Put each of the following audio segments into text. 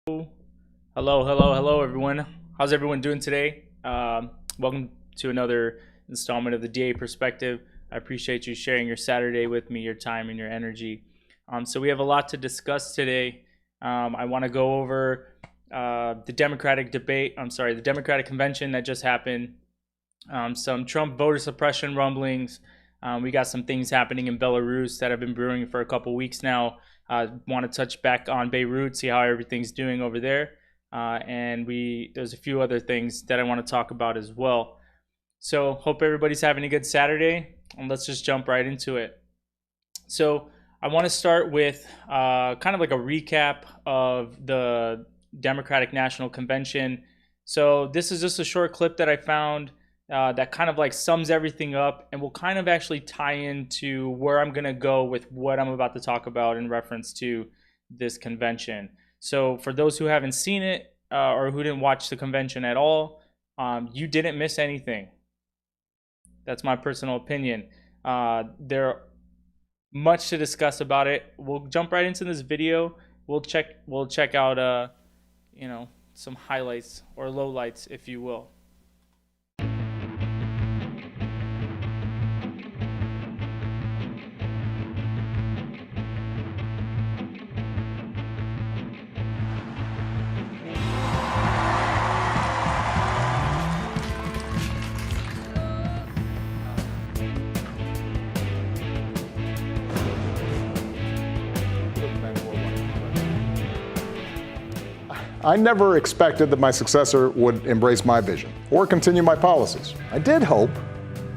Hello, everyone. How's everyone doing today? Welcome to another installment of the DA Perspective. I appreciate you sharing your Saturday with me, your time, and your energy. So we have a lot to discuss today. I want to go over the Democratic convention that just happened. Some Trump voter suppression rumblings. We got some things happening in Belarus that have been brewing for a couple weeks now. Want to touch back on Beirut, see how everything's doing over there. And there's a few other things that I want to talk about as well. So hope everybody's having a good Saturday, and let's just jump right into it. So I want to start with kind of like a recap of the Democratic National Convention. So this is just a short clip that I found that kind of like sums everything up and will kind of actually tie into where I'm going to go with what I'm about to talk about in reference to this convention. So for those who haven't seen it or who didn't watch the convention at all, you didn't miss anything. That's my personal opinion. There much to discuss about it. We'll jump right into this video. We'll check out some highlights or lowlights, if you will. I never expected that my successor would embrace my vision or continue my policies. I did hope,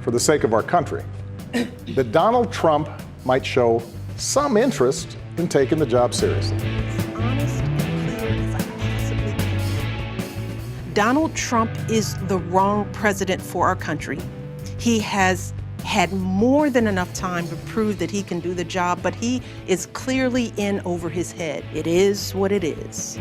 for the sake of our country, that Donald Trump might show some interest in taking the job seriously. Honest and clear as I possibly can. Donald Trump is the wrong president for our country. He has had more than enough time to prove that he can do the job, but he is clearly in over his head. It is what it is.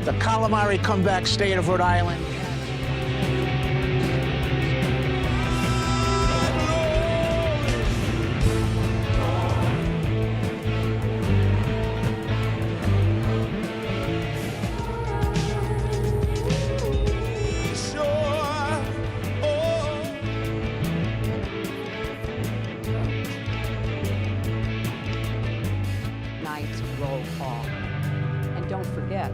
The calamari comeback state of Rhode Island. Night's roll call. And don't forget,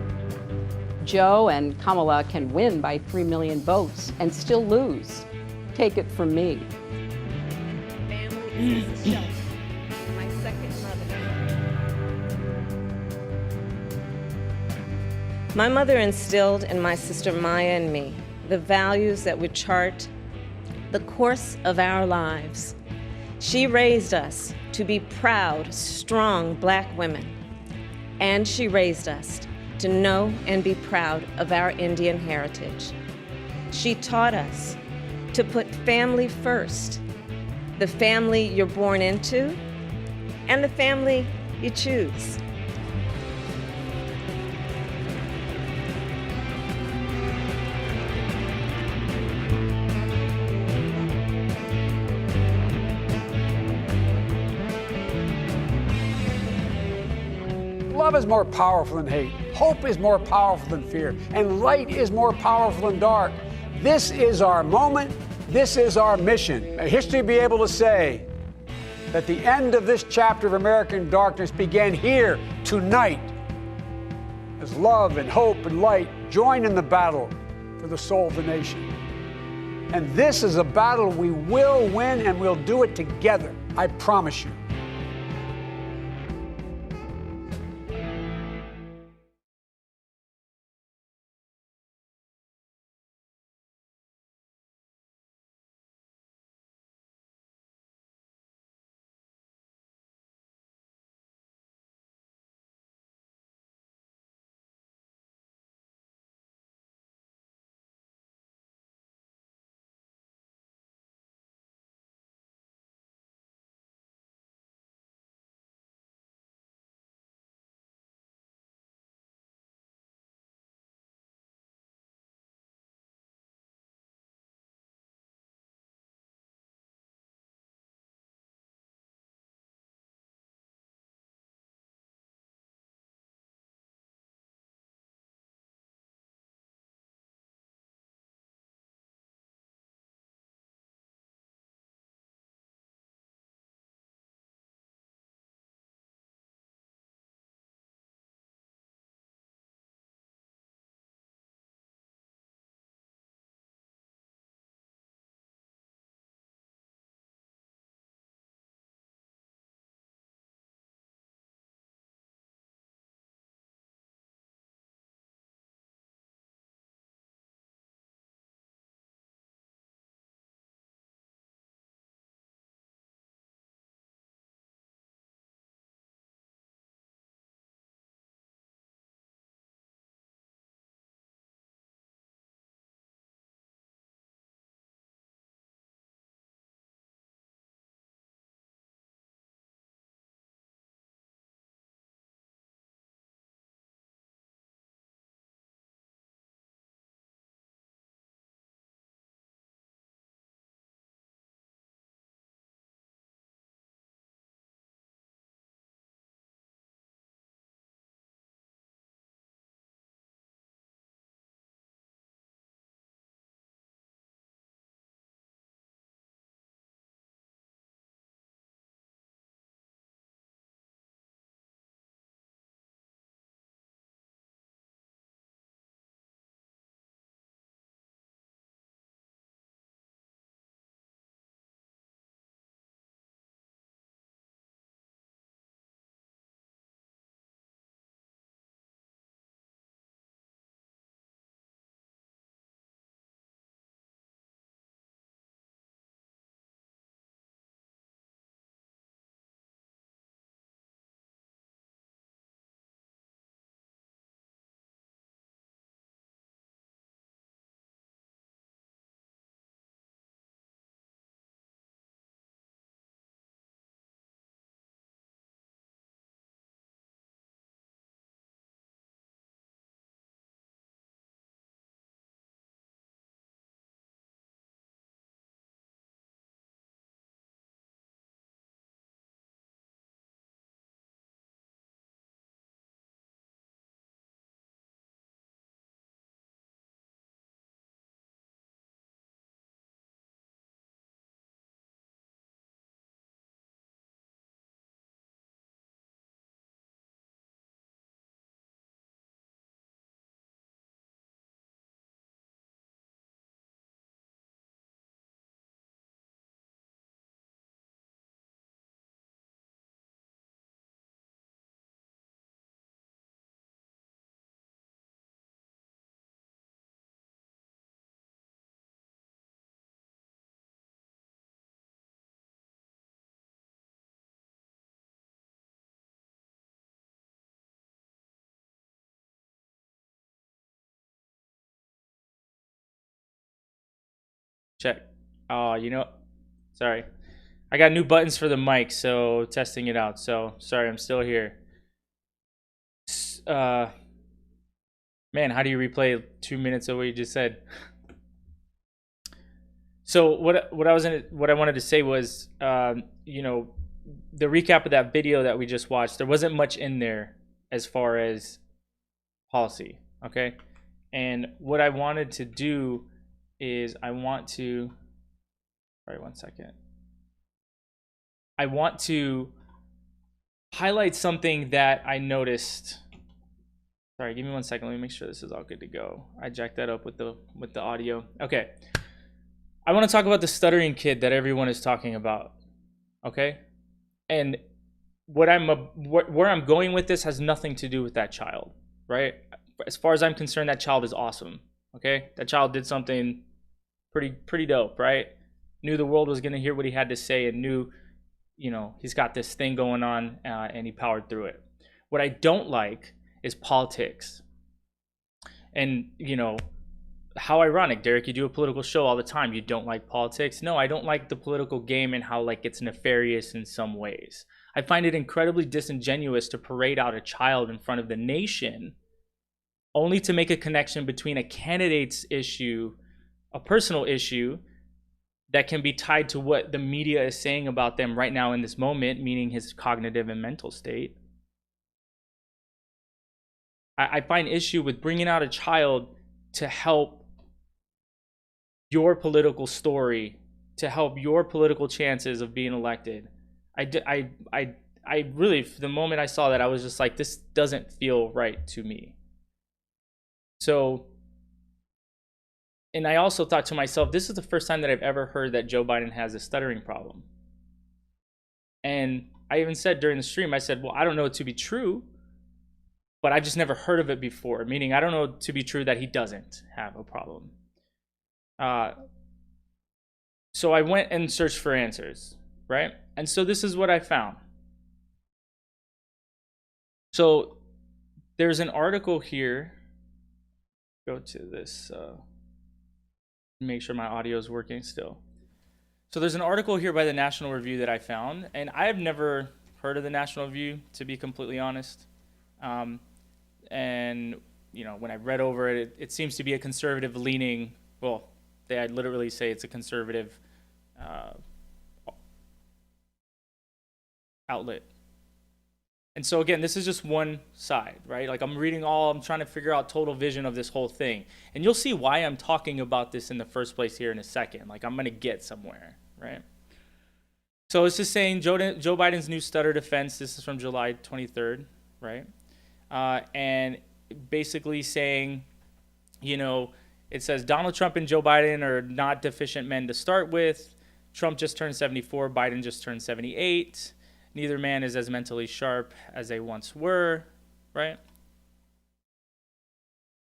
Joe and Kamala can win by 3 million votes and still lose. Take it from me. Family is a shelter. My second mother. My mother instilled in my sister Maya and me the values that would chart the course of our lives. She raised us to be proud, strong Black women, and she raised us to know and be proud of our Indian heritage. She taught us to put family first, the family you're born into, and the family you choose. Love is more powerful than hate. Hope is more powerful than fear. And light is more powerful than dark. This is our moment. This is our mission. History will be able to say that the end of this chapter of American darkness began here tonight as love and hope and light join in the battle for the soul of the nation. And this is a battle we will win, and we'll do it together. I promise you. Check. Oh, sorry. I got new buttons for the mic, so testing it out. So sorry, I'm still here. Man, how do you replay 2 minutes of what you just said? So what I wanted to say was, the recap of that video that we just watched, there wasn't much in there as far as policy, okay? And what I wanted to do is I want to highlight something that I noticed. Sorry, give me 1 second. Let me make sure this is all good to go. I jacked that up with the audio. Okay. I want to talk about the stuttering kid that everyone is talking about. Okay? And where I'm going with this has nothing to do with that child, right? As far as I'm concerned, that child is awesome. Okay? That child did something pretty dope, right? Knew the world was going to hear what he had to say, and knew, he's got this thing going on, and he powered through it. What I don't like is politics. And, how ironic, Derek, you do a political show all the time. You don't like politics? No, I don't like the political game and how it's nefarious in some ways. I find it incredibly disingenuous to parade out a child in front of the nation only to make a connection between a candidate's issue, a personal issue, that can be tied to what the media is saying about them right now in this moment, meaning his cognitive and mental state. I find issue with bringing out a child to help your political story, to help your political chances of being elected. I really, the moment I saw that, I was just like, this doesn't feel right to me. So, and I also thought to myself, this is the first time that I've ever heard that Joe Biden has a stuttering problem. And I even said during the stream, I said, well, I don't know it to be true, but I just never heard of it before, meaning I don't know it to be true that he doesn't have a problem. So I went and searched for answers, right? And so this is what I found. So there's an article here. Go to this, make sure my audio is working still. So there's an article here by the National Review that I found, and I've never heard of the National Review, to be completely honest. And when I read over it, it seems to be a conservative leaning, well, I'd literally say it's a conservative outlet. And so again, this is just one side, right? I'm trying to figure out total vision of this whole thing. And you'll see why I'm talking about this in the first place here in a second. I'm going to get somewhere, right? So it's just saying Joe Biden's new stutter defense. This is from July 23rd, right? And basically saying, it says Donald Trump and Joe Biden are not deficient men to start with. Trump just turned 74. Biden just turned 78. Neither man is as mentally sharp as they once were, right?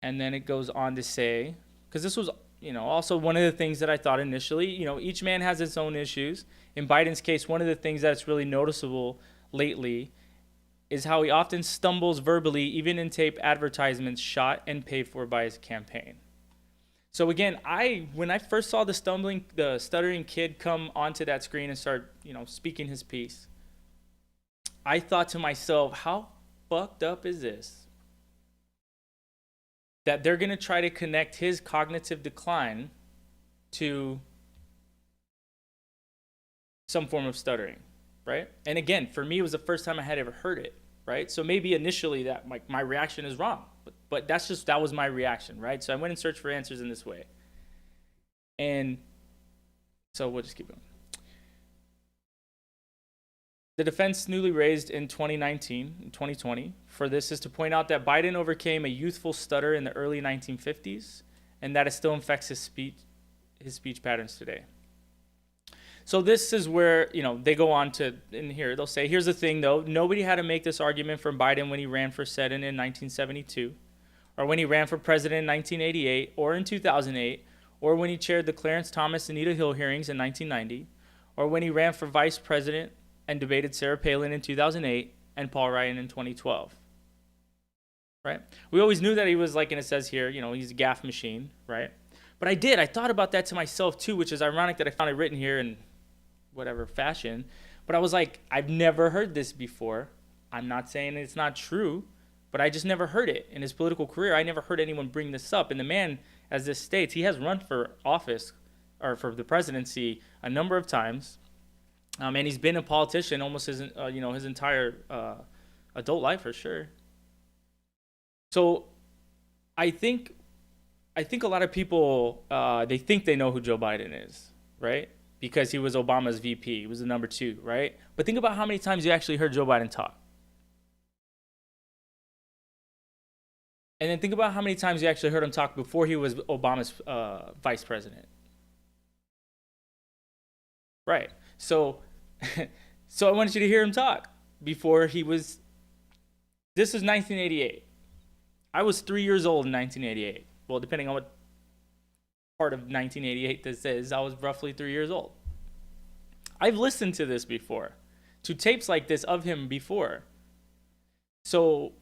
And then it goes on to say, because this was, also one of the things that I thought initially, each man has its own issues. In Biden's case, one of the things that's really noticeable lately is how he often stumbles verbally, even in tape advertisements shot and paid for by his campaign. So again, when I first saw the stuttering kid come onto that screen and start, speaking his piece, I thought to myself, how fucked up is this? That they're going to try to connect his cognitive decline to some form of stuttering, right? And again, for me, it was the first time I had ever heard it, right? So maybe initially that my reaction is wrong, but that was my reaction, right? So I went and searched for answers in this way. And so we'll just keep going. The defense newly raised in 2020, for this is to point out that Biden overcame a youthful stutter in the early 1950s, and that it still affects his speech patterns today. So this is where, they go on to, in here, they'll say, here's the thing though, nobody had to make this argument for Biden when he ran for Senate in 1972, or when he ran for president in 1988, or in 2008, or when he chaired the Clarence Thomas and Anita Hill hearings in 1990, or when he ran for vice president and debated Sarah Palin in 2008 and Paul Ryan in 2012, right? We always knew that he was and it says here, he's a gaffe machine, right? But I thought about that to myself too, which is ironic that I found it written here in whatever fashion. But I was like, I've never heard this before. I'm not saying it's not true, but I just never heard it in his political career. I never heard anyone bring this up. And the man, as this states, he has run for office or for the presidency a number of times. And he's been a politician almost his entire adult life for sure. So I think a lot of people, they think they know who Joe Biden is, right? Because he was Obama's VP. He was the number 2, right? But think about how many times you actually heard Joe Biden talk. And then think about how many times you actually heard him talk before he was Obama's vice president. Right. So I wanted you to hear him talk before he was. This is 1988. I was 3 years old in 1988. Well, depending on what part of 1988 this is, I was roughly 3 years old. I've listened to this before, to tapes like this of him before. So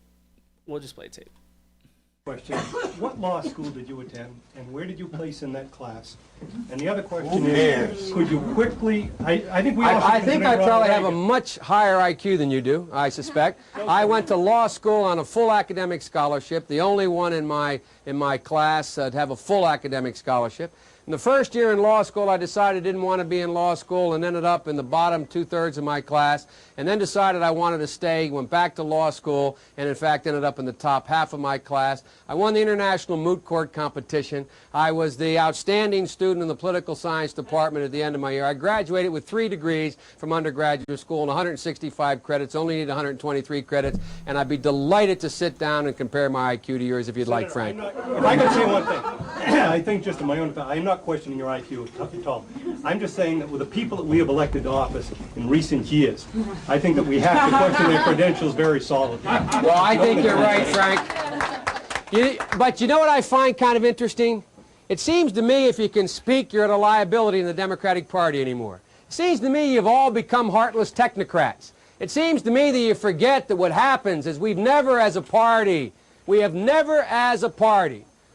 we'll just play a tape. Question. What law school did you attend, and where did you place in that class? And the other question is, could you quickly, I think we all I think I probably have a Reagan. much higher IQ than you do, I suspect. I went to law school on a full academic scholarship, the only one in my class to have a full academic scholarship. In the first year in law school, I decided I didn't want to be in law school and ended up in the bottom 2/3 of my class, and then decided I wanted to stay, went back to law school, and in fact ended up in the top half of my class. I won the International Moot Court competition. I was the outstanding student in the political science department at the end of my year. I graduated with 3 degrees from undergraduate school and 165 credits, only need 123 credits, and I'd be delighted to sit down and compare my IQ to yours if you'd like, Frank. If I could say one thing, I think just in my own opinion, I'm not questioning your IQ at all. I'm just saying that with the people that we have elected to office in recent years, I think that we have to question their credentials very solidly. Well, I think you're right, Frank. But you know what I find kind of interesting? It seems to me if you can speak, you're at a liability in the Democratic Party anymore. It seems to me you've all become heartless technocrats. It seems to me that you forget that what happens is we have never as a party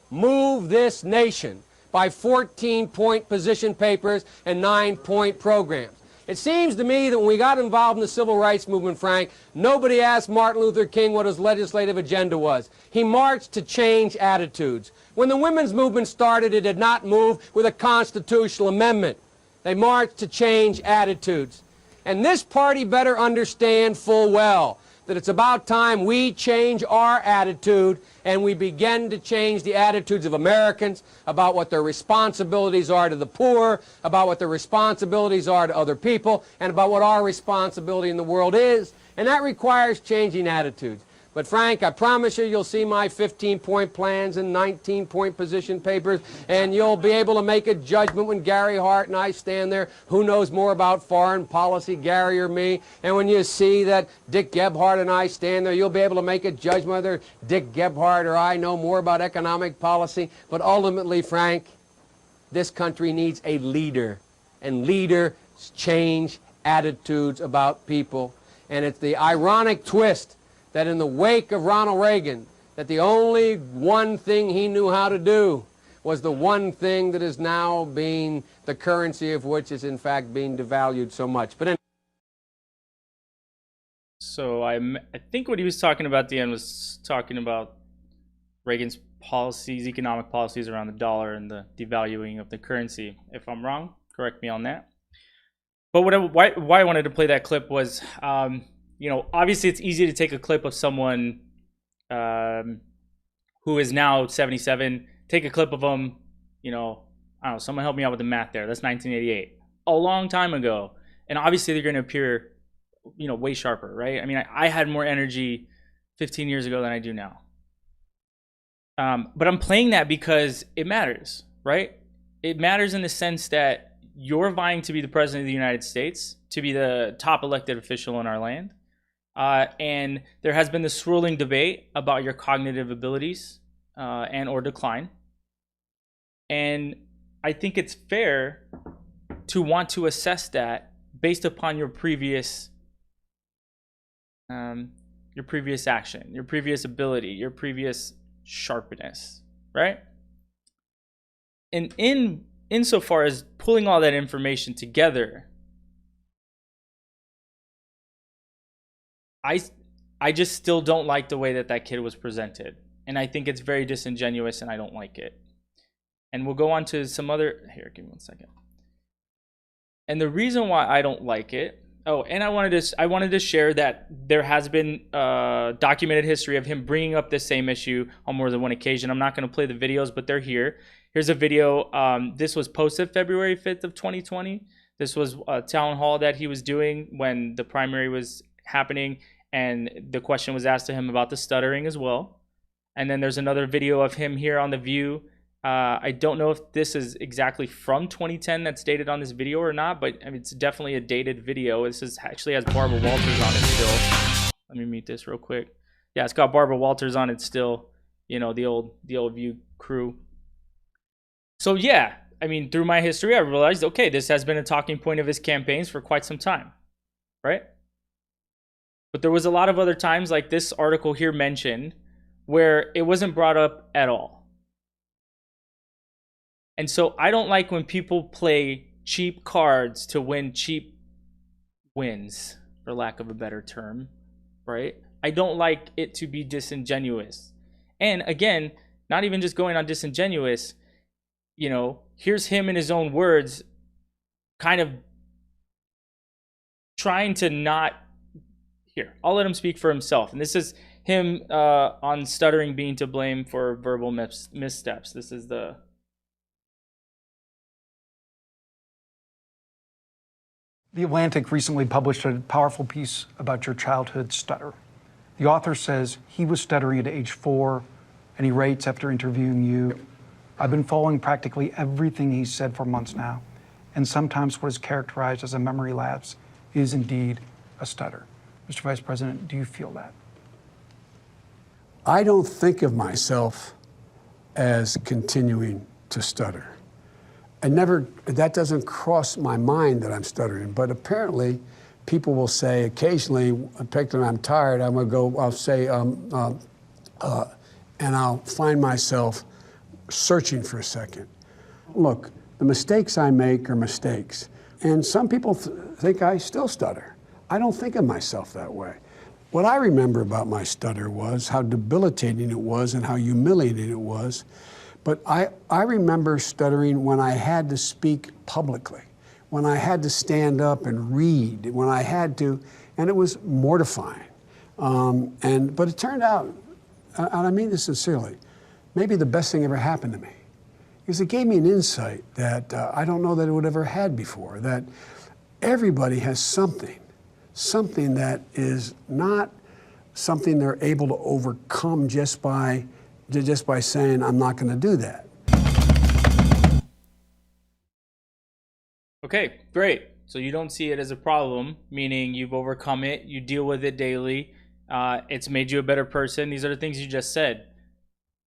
moved this nation by 14-point position papers and 9-point programs. It seems to me that when we got involved in the civil rights movement, Frank, nobody asked Martin Luther King what his legislative agenda was. He marched to change attitudes. When the women's movement started, it did not move with a constitutional amendment. They marched to change attitudes. And this party better understand full well that it's about time we change our attitude and we begin to change the attitudes of Americans about what their responsibilities are to the poor, about what their responsibilities are to other people, and about what our responsibility in the world is. And that requires changing attitudes. But Frank, I promise you, you'll see my 15-point plans and 19-point position papers, and you'll be able to make a judgment when Gary Hart and I stand there. Who knows more about foreign policy, Gary or me? And when you see that Dick Gebhardt and I stand there, you'll be able to make a judgment whether Dick Gebhardt or I know more about economic policy. But ultimately, Frank, this country needs a leader, and leaders change attitudes about people. And it's the ironic twist that in the wake of Ronald Reagan, that the only one thing he knew how to do was the one thing that is now being the currency of which is in fact being devalued so much. But So I think what he was talking about at the end was talking about Reagan's policies, economic policies around the dollar and the devaluing of the currency. If I'm wrong, correct me on that. But why I wanted to play that clip was, obviously it's easy to take a clip of someone who is now 77, take a clip of them, I don't know, someone help me out with the math there. That's 1988, a long time ago. And obviously they're going to appear, way sharper, right? I mean, I had more energy 15 years ago than I do now. But I'm playing that because it matters, right? It matters in the sense that you're vying to be the president of the United States, to be the top elected official in our land. And there has been this swirling debate about your cognitive abilities and or decline. And I think it's fair to want to assess that based upon your previous action, your previous ability, your previous sharpness, right? And insofar as pulling all that information together, I just still don't like the way that kid was presented. And I think it's very disingenuous, and I don't like it. And we'll go on to some other... Here, give me 1 second. And the reason why I don't like it... Oh, and I wanted to share that there has been documented history of him bringing up this same issue on more than one occasion. I'm not going to play the videos, but they're here. Here's a video. This was posted February 5th of 2020. This was a town hall that he was doing when the primary was happening, and the question was asked to him about the stuttering as well. And then there's another video of him here on The View. I don't know if this is exactly from 2010 that's dated on this video or not, but I mean, it's definitely a dated video. This actually has Barbara Walters on it still. Let me mute this real quick. Yeah, it's got Barbara Walters on it still. You know, the old View crew. So yeah, I mean, through my history, I realized, okay, this has been a talking point of his campaigns for quite some time, right? But there was a lot of other times, like this article here mentioned, where it wasn't brought up at all. And so I don't like when people play cheap cards to win cheap wins, for lack of a better term, right? I don't like it to be disingenuous. And again, not even just going on disingenuous, you know, here's him in his own words, kind of trying to not... Here, I'll let him speak for himself. And this is him on stuttering being to blame for verbal missteps. This is the... The Atlantic recently published a powerful piece about your childhood stutter. The author says he was stuttering at age 4, and he writes after interviewing you, "I've been following practically everything he's said for months now, and sometimes what is characterized as a memory lapse is indeed a stutter." Mr. Vice President, do you feel that? I don't think of myself as continuing to stutter. That doesn't cross my mind that I'm stuttering, but apparently people will say occasionally, particularly when I'm tired, I'll say, and I'll find myself searching for a second. Look, the mistakes I make are mistakes, and some people think I still stutter. I don't think of myself that way. What I remember about my stutter was how debilitating it was and how humiliating it was. But I remember stuttering when I had to speak publicly, when I had to stand up and read, when I had to, and it was mortifying. But it turned out, and I mean this sincerely, maybe the best thing ever happened to me. Because it gave me an insight that I don't know that it would ever had before, that everybody has something that is not something they're able to overcome just by saying, I'm not going to do that. Okay, great. So you don't see it as a problem, meaning you've overcome it, you deal with it daily, it's made you a better person. These are the things you just said.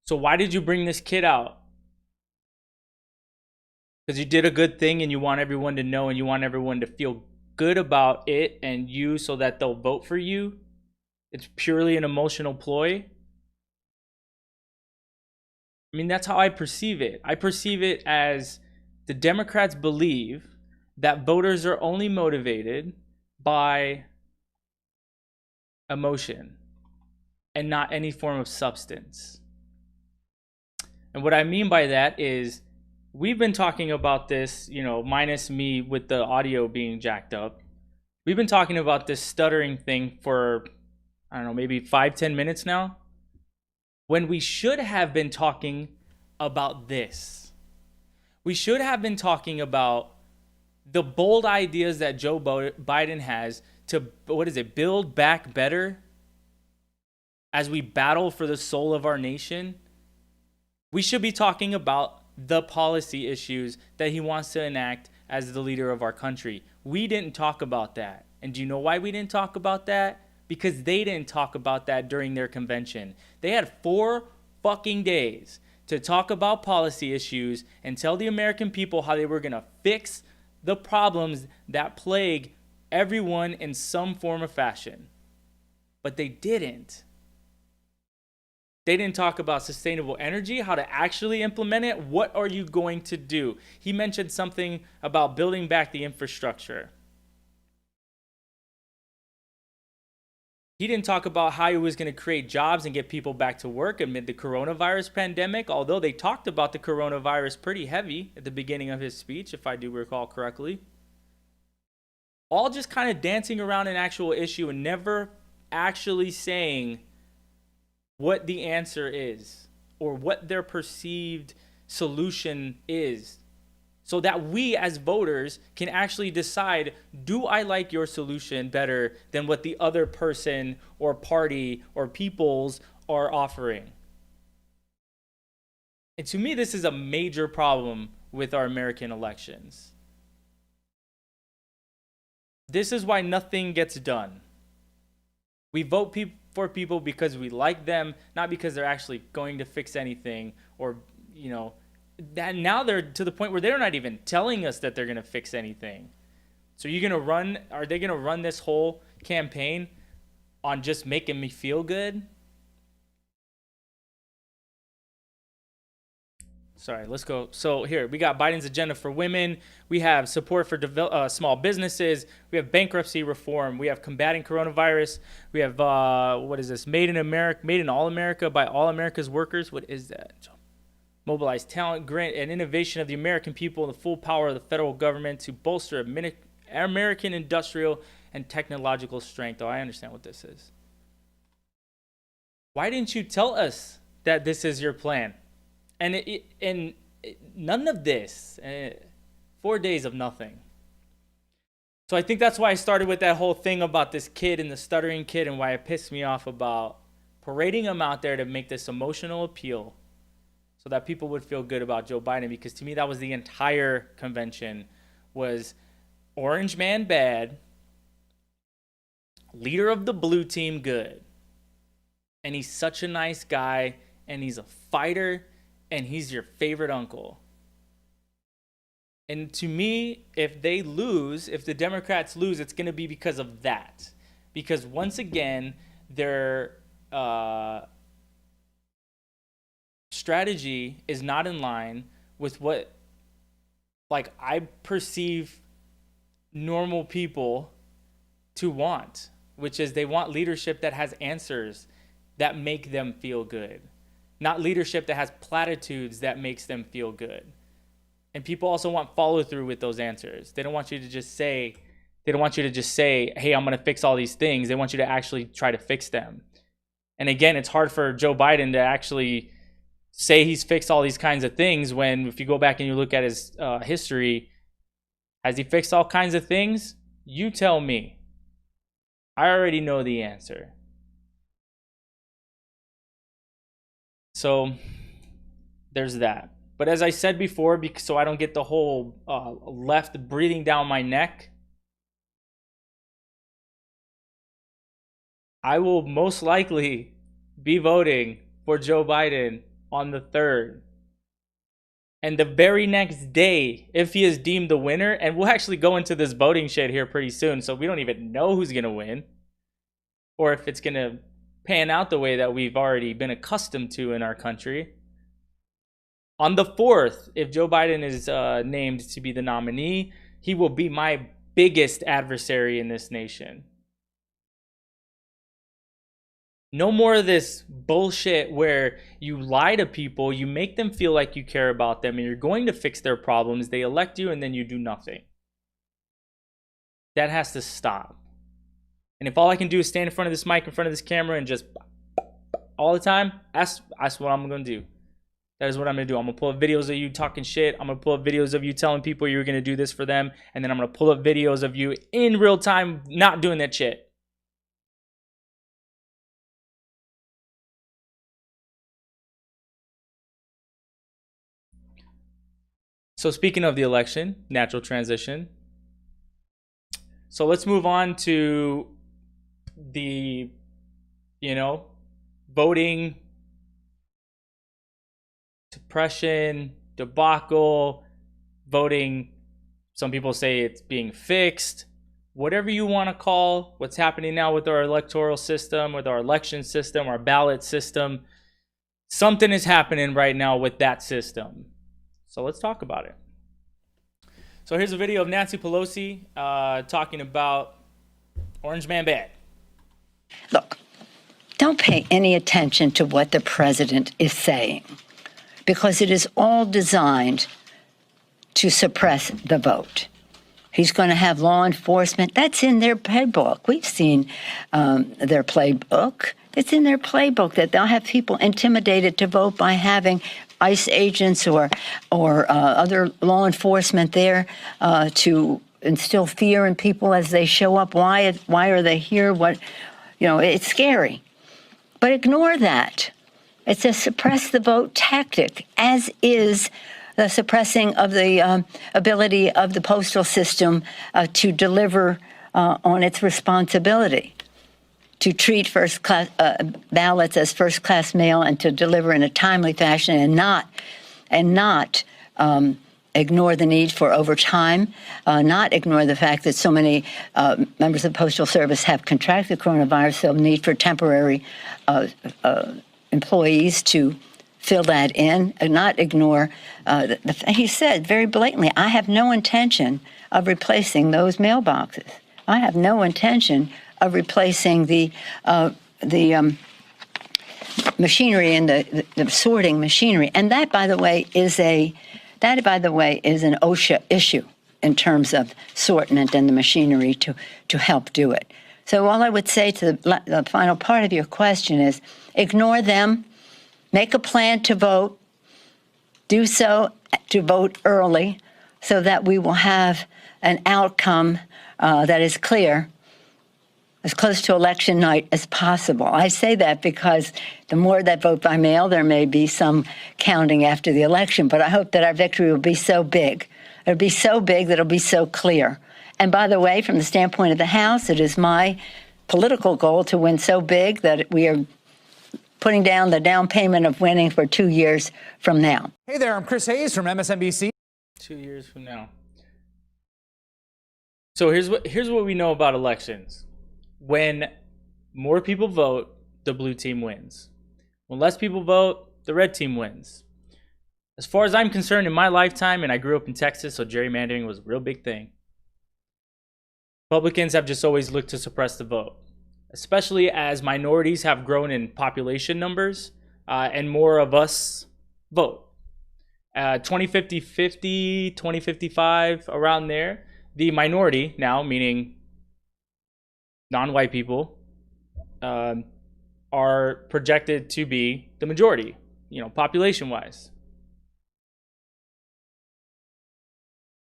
So why did you bring this kid out? Because you did a good thing and you want everyone to know and you want everyone to feel good about it and you so that they'll vote for you? It's purely an emotional ploy? I mean, that's how I perceive it. I perceive it as the Democrats believe that voters are only motivated by emotion and not any form of substance. And what I mean by that is we've been talking about this, you know, minus me with the audio being jacked up. We've been talking about this stuttering thing for, I don't know, maybe 5-10 minutes now, when we should have been talking about this. We should have been talking about the bold ideas that Joe Biden has to, build back better as we battle for the soul of our nation. We should be talking about the policy issues that he wants to enact as the leader of our country. We didn't talk about that. And do you know why we didn't talk about that? Because they didn't talk about that during their convention. They had 4 fucking days to talk about policy issues and tell the American people how they were going to fix the problems that plague everyone in some form or fashion. But they didn't. They didn't talk about sustainable energy, how to actually implement it. What are you going to do? He mentioned something about building back the infrastructure. He didn't talk about how he was going to create jobs and get people back to work amid the coronavirus pandemic, although they talked about the coronavirus pretty heavy at the beginning of his speech, if I do recall correctly. All just kind of dancing around an actual issue and never actually saying what the answer is or what their perceived solution is, so that we as voters can actually decide, do I like your solution better than what the other person or party or peoples are offering? And to me, this is a major problem with our American elections. This is why nothing gets done. We vote for people because we like them, not because they're actually going to fix anything, or, you know, that now they're to the point where they're not even telling us that they're going to fix anything. So are they going to run this whole campaign on just making me feel good? Sorry, let's go. So here, we got Biden's agenda for women. We have support for small businesses. We have bankruptcy reform. We have combating coronavirus. We have, what is this? Made in America, made in all America by all America's workers. What is that? Mobilize talent, grant, and innovation of the American people and the full power of the federal government to bolster American industrial and technological strength. Oh, I understand what this is. Why didn't you tell us that this is your plan? And none of this, 4 days of nothing. So I think that's why I started with that whole thing about this kid and the stuttering kid, and why it pissed me off about parading him out there to make this emotional appeal so that people would feel good about Joe Biden. Because to me, that was the entire convention, was orange man bad, leader of the blue team good. And he's such a nice guy, and he's a fighter, and he's your favorite uncle. And to me, if the Democrats lose, it's going to be because of that. Because once again, their strategy is not in line with what, like, I perceive normal people to want, which is they want leadership that has answers that make them feel good, not leadership that has platitudes that makes them feel good. And people also want follow through with those answers. They don't want you to just say, hey, I'm going to fix all these things. They want you to actually try to fix them. And again, it's hard for Joe Biden to actually say he's fixed all these kinds of things when, if you go back and you look at his history, has he fixed all kinds of things? You tell me. I already know the answer. So there's that. But as I said before, so I don't get the whole left breathing down my neck, I will most likely be voting for Joe Biden on the 3rd. And the very next day, if he is deemed the winner, and we'll actually go into this voting shit here pretty soon, so we don't even know who's going to win, or if it's going to pan out the way that we've already been accustomed to in our country. On the 4th, if Joe Biden is named to be the nominee, he will be my biggest adversary in this nation. No more of this bullshit where you lie to people, you make them feel like you care about them, and you're going to fix their problems. They elect you, and then you do nothing. That has to stop. And if all I can do is stand in front of this mic, in front of this camera, and just all the time, that's what I'm going to do. That is what I'm going to do. I'm going to pull up videos of you talking shit. I'm going to pull up videos of you telling people you're going to do this for them. And then I'm going to pull up videos of you in real time not doing that shit. So speaking of the election, natural transition. So let's move on to the, voting suppression debacle, voting. Some people say it's being fixed. Whatever you want to call what's happening now with our electoral system, with our election system, our ballot system. something is happening right now with that system. So let's talk about it. So here's a video of Nancy Pelosi talking about Orange Man bad. Look, don't pay any attention to what the president is saying, because it is all designed to suppress the vote. He's going to have law enforcement. That's in their playbook. We've seen their playbook. It's in their playbook that they'll have people intimidated to vote by having ICE agents or other law enforcement there to instill fear in people as they show up. Why are they here? It's scary. But ignore that. It's a suppress the vote tactic, as is the suppressing of the ability of the postal system to deliver on its responsibility, to treat first-class ballots as first-class mail and to deliver in a timely fashion and not ignore the need for overtime, not ignore the fact that so many members of the Postal Service have contracted coronavirus, so the need for temporary employees to fill that in, and not ignore. He said very blatantly, I have no intention of replacing those mailboxes. I have no intention of replacing the machinery and the sorting machinery. And that, by the way, is an OSHA issue in terms of sortment and the machinery to help do it. So all I would say to the final part of your question is ignore them, make a plan to vote, do so to vote early so that we will have an outcome that is clear, as close to election night as possible. I say that because the more that vote by mail, there may be some counting after the election, but I hope that our victory will be so big. It'll be so big that it'll be so clear. And by the way, from the standpoint of the House, it is my political goal to win so big that we are putting down the down payment of winning for 2 years from now. Hey there, I'm Chris Hayes from MSNBC. 2 years from now. So here's what we know about elections. When more people vote, the blue team wins. When less people vote, the red team wins. As far as I'm concerned, in my lifetime, and I grew up in Texas, so gerrymandering was a real big thing, Republicans have just always looked to suppress the vote, especially as minorities have grown in population numbers and more of us vote. 2050, 2055, around there, the minority now, meaning non-white people, are projected to be the majority, population-wise.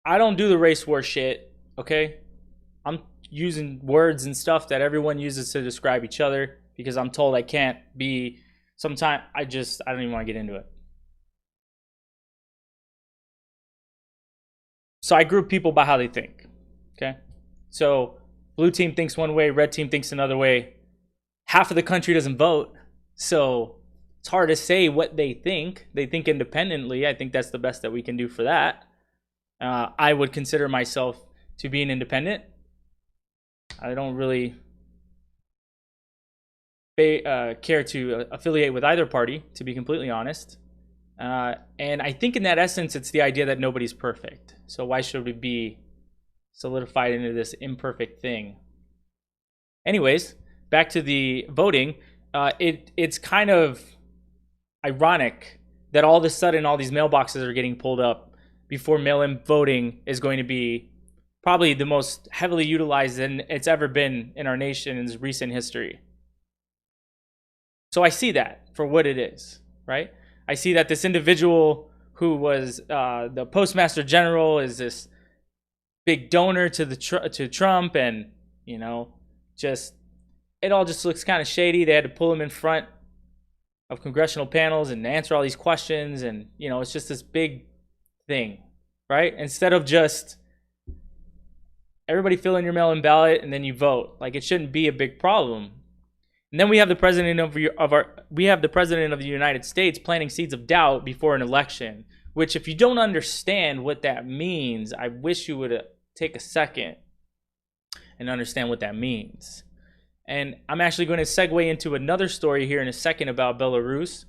I don't do the race war shit, okay? I'm using words and stuff that everyone uses to describe each other because I'm told I can't be. Sometimes I don't even want to get into it. So I group people by how they think, okay? So blue team thinks one way, red team thinks another way. Half of the country doesn't vote, so it's hard to say what they think. They think independently. I think that's the best that we can do for that. I would consider myself to be an independent. I don't really care to affiliate with either party, to be completely honest. And I think in that essence, it's the idea that nobody's perfect. So why should we be solidified into this imperfect thing? Anyways, back to the voting. It's kind of ironic that all of a sudden all these mailboxes are getting pulled up before mail-in voting is going to be probably the most heavily utilized than it's ever been in our nation's recent history. So I see that for what it is, right? I see that this individual who was the Postmaster General is this big donor to Trump, and it all just looks kind of shady. They had to pull him in front of congressional panels and answer all these questions, and it's just this big thing, right? Instead of just everybody fill in your mail-in ballot and then you vote. Like, it shouldn't be a big problem. And then we have the president of the United States planting seeds of doubt before an election, which, if you don't understand what that means, I wish you would take a second and understand what that means. And I'm actually going to segue into another story here in a second about Belarus.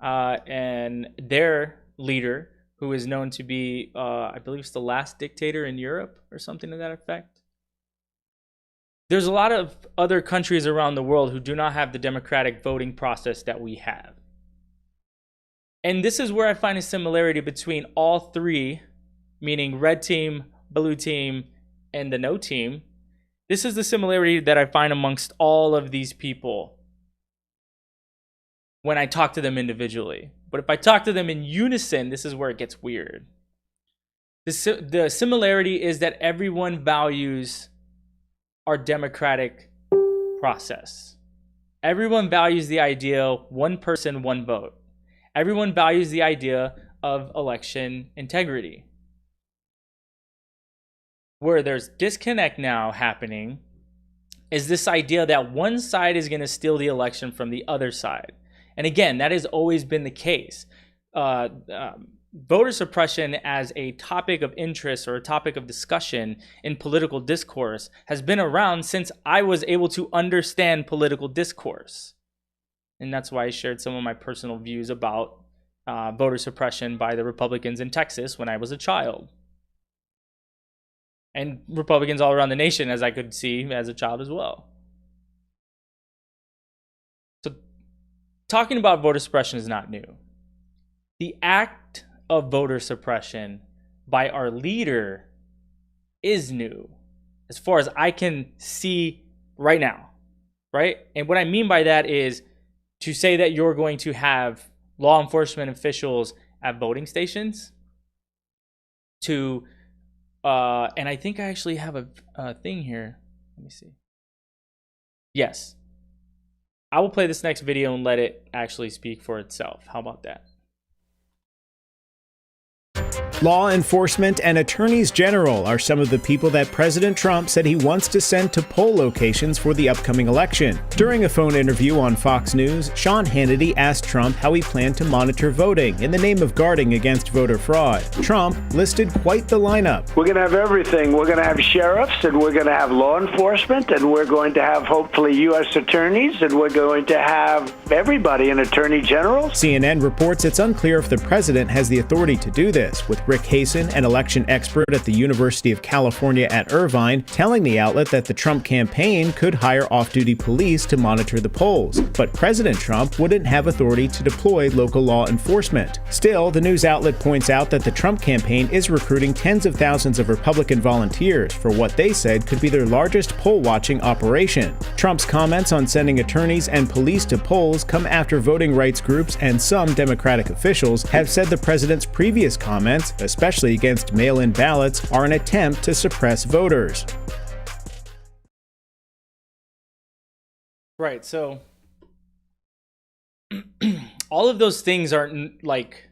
and their leader, who is known to be, I believe it's the last dictator in Europe or something to that effect. There's a lot of other countries around the world who do not have the democratic voting process that we have. And this is where I find a similarity between all three, meaning red team, blue team, and the no team. This is the similarity that I find amongst all of these people when I talk to them individually. But if I talk to them in unison, this is where it gets weird. The similarity is that everyone values our democratic process. Everyone values the idea, one person, one vote. Everyone values the idea of election integrity. Where there's disconnect now happening is this idea that one side is going to steal the election from the other side. And again, that has always been the case. Voter suppression as a topic of interest or a topic of discussion in political discourse has been around since I was able to understand political discourse. And that's why I shared some of my personal views about voter suppression by the Republicans in Texas when I was a child. And Republicans all around the nation, as I could see as a child as well. So talking about voter suppression is not new. The act of voter suppression by our leader is new, as far as I can see right now, right? And what I mean by that is to say that you're going to have law enforcement officials at voting stations to and I think I actually have a thing here. Let me see. Yes. I will play this next video and let it actually speak for itself. How about that? Law enforcement and attorneys general are some of the people that President Trump said he wants to send to poll locations for the upcoming election. During a phone interview on Fox News, Sean Hannity asked Trump how he planned to monitor voting in the name of guarding against voter fraud. Trump listed quite the lineup. We're going to have everything. We're going to have sheriffs, and we're going to have law enforcement, and we're going to have hopefully U.S. attorneys, and we're going to have everybody, an attorney general. CNN reports it's unclear if the president has the authority to do this, with Rick Hasen, an election expert at the University of California at Irvine, telling the outlet that the Trump campaign could hire off-duty police to monitor the polls. But President Trump wouldn't have authority to deploy local law enforcement. Still, the news outlet points out that the Trump campaign is recruiting tens of thousands of Republican volunteers for what they said could be their largest poll-watching operation. Trump's comments on sending attorneys and police to polls come after voting rights groups and some Democratic officials have said the president's previous comments, especially against mail-in ballots, are an attempt to suppress voters. Right, so all of those things aren't like,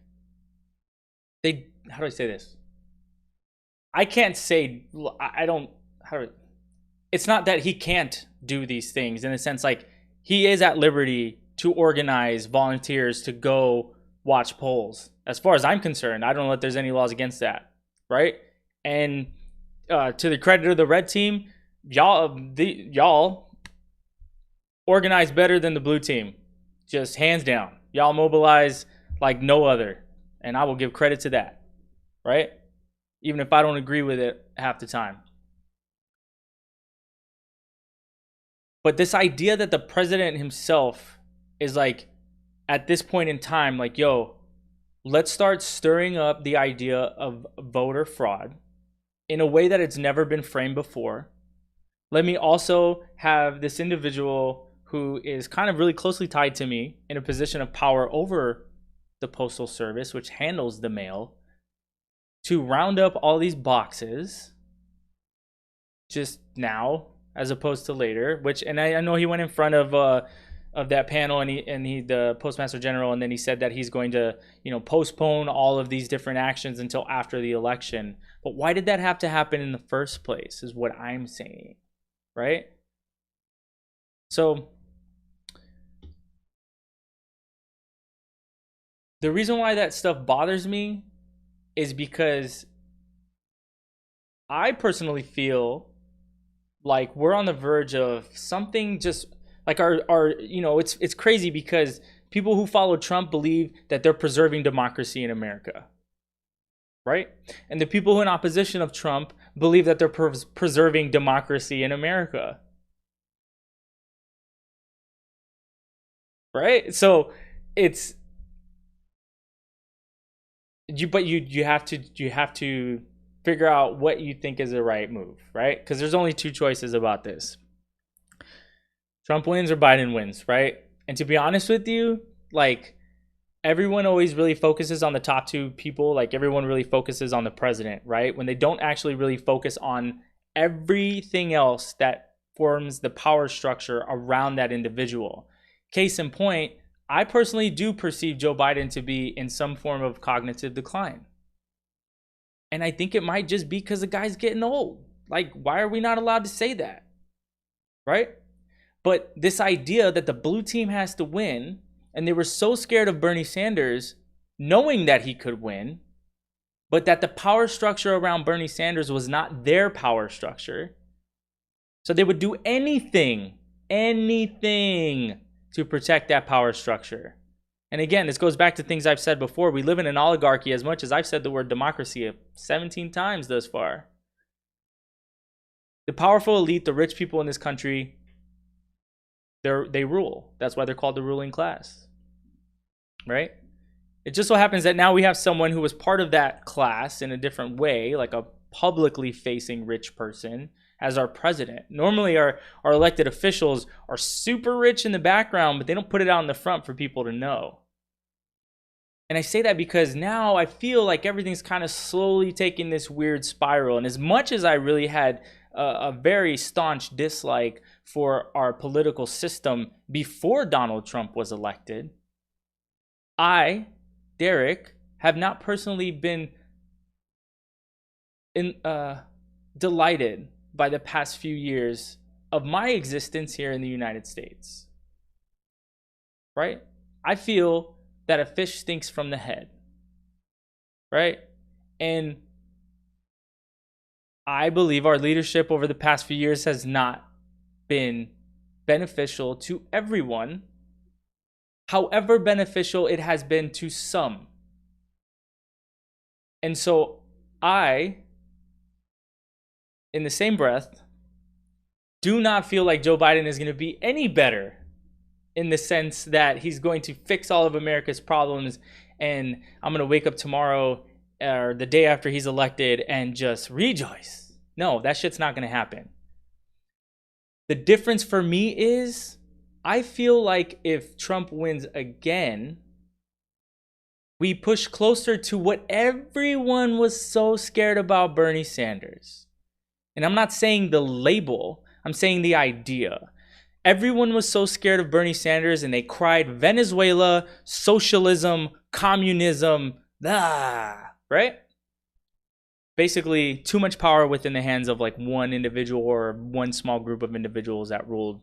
how do I say this? I can't say, it's not that he can't do these things, in a sense, like he is at liberty to organize volunteers to go watch polls. As far as I'm concerned, I don't know that there's any laws against that, right? And to the credit of the red team, y'all organize better than the blue team, just hands down. Y'all mobilize like no other, and I will give credit to that, right? Even if I don't agree with it half the time. But this idea that the president himself is like, at this point in time, like, yo, let's start stirring up the idea of voter fraud in a way that it's never been framed before. Let me also have this individual who is kind of really closely tied to me in a position of power over the Postal Service, which handles the mail, to round up all these boxes just now as opposed to later, which, and I know he went in front of that panel, and he the Postmaster General, and then he said that he's going to, postpone all of these different actions until after the election. But why did that have to happen in the first place is what I'm saying, right? So the reason why that stuff bothers me is because I personally feel like we're on the verge of something, just like our it's crazy because People who follow Trump believe that they're preserving democracy in America, right? And the people who are in opposition of Trump believe that they're preserving democracy in America, right? So it's you have to figure out what you think is the right move, right? Because there's only two choices about this: Trump wins or Biden wins, right? And to be honest with you, like, everyone always really focuses on the top two people. Like, everyone really focuses on the president, right? When they don't actually really focus on everything else that forms the power structure around that individual. Case in point, I personally do perceive Joe Biden to be in some form of cognitive decline. And I think it might just be because the guy's getting old. Like, why are we not allowed to say that? Right? But this idea that the blue team has to win, and they were so scared of Bernie Sanders knowing that he could win, but that the power structure around Bernie Sanders was not their power structure. So they would do anything to protect that power structure. And again, this goes back to things I've said before. We live in an oligarchy as much as I've said the word democracy 17 times thus far. The powerful elite, the rich people in this country, they rule. That's why they're called the ruling class, right? It just so happens that now we have someone who was part of that class in a different way, like a publicly facing rich person, as our president. Normally our elected officials are super rich in the background, but they don't put it out in the front for people to know. And I say that because now I feel like everything's kind of slowly taking this weird spiral. And as much as I really had a very staunch dislike for our political system before Donald Trump was elected, I, Derek, have not personally been delighted by the past few years of my existence here in the United States. Right? I feel that a fish stinks from the head. Right? And I believe our leadership over the past few years has not been beneficial to everyone, however beneficial it has been to some. And so I, in the same breath, do not feel like Joe Biden is going to be any better in the sense that he's going to fix all of America's problems and I'm going to wake up tomorrow or the day after he's elected and just rejoice. No, that shit's not going to happen. The difference for me is I feel like if Trump wins again, we push closer to what everyone was so scared about Bernie Sanders. And I'm not saying the label, I'm saying the idea. Everyone was so scared of Bernie Sanders and they cried Venezuela, socialism, communism, right? Basically, too much power within the hands of like one individual or one small group of individuals that ruled,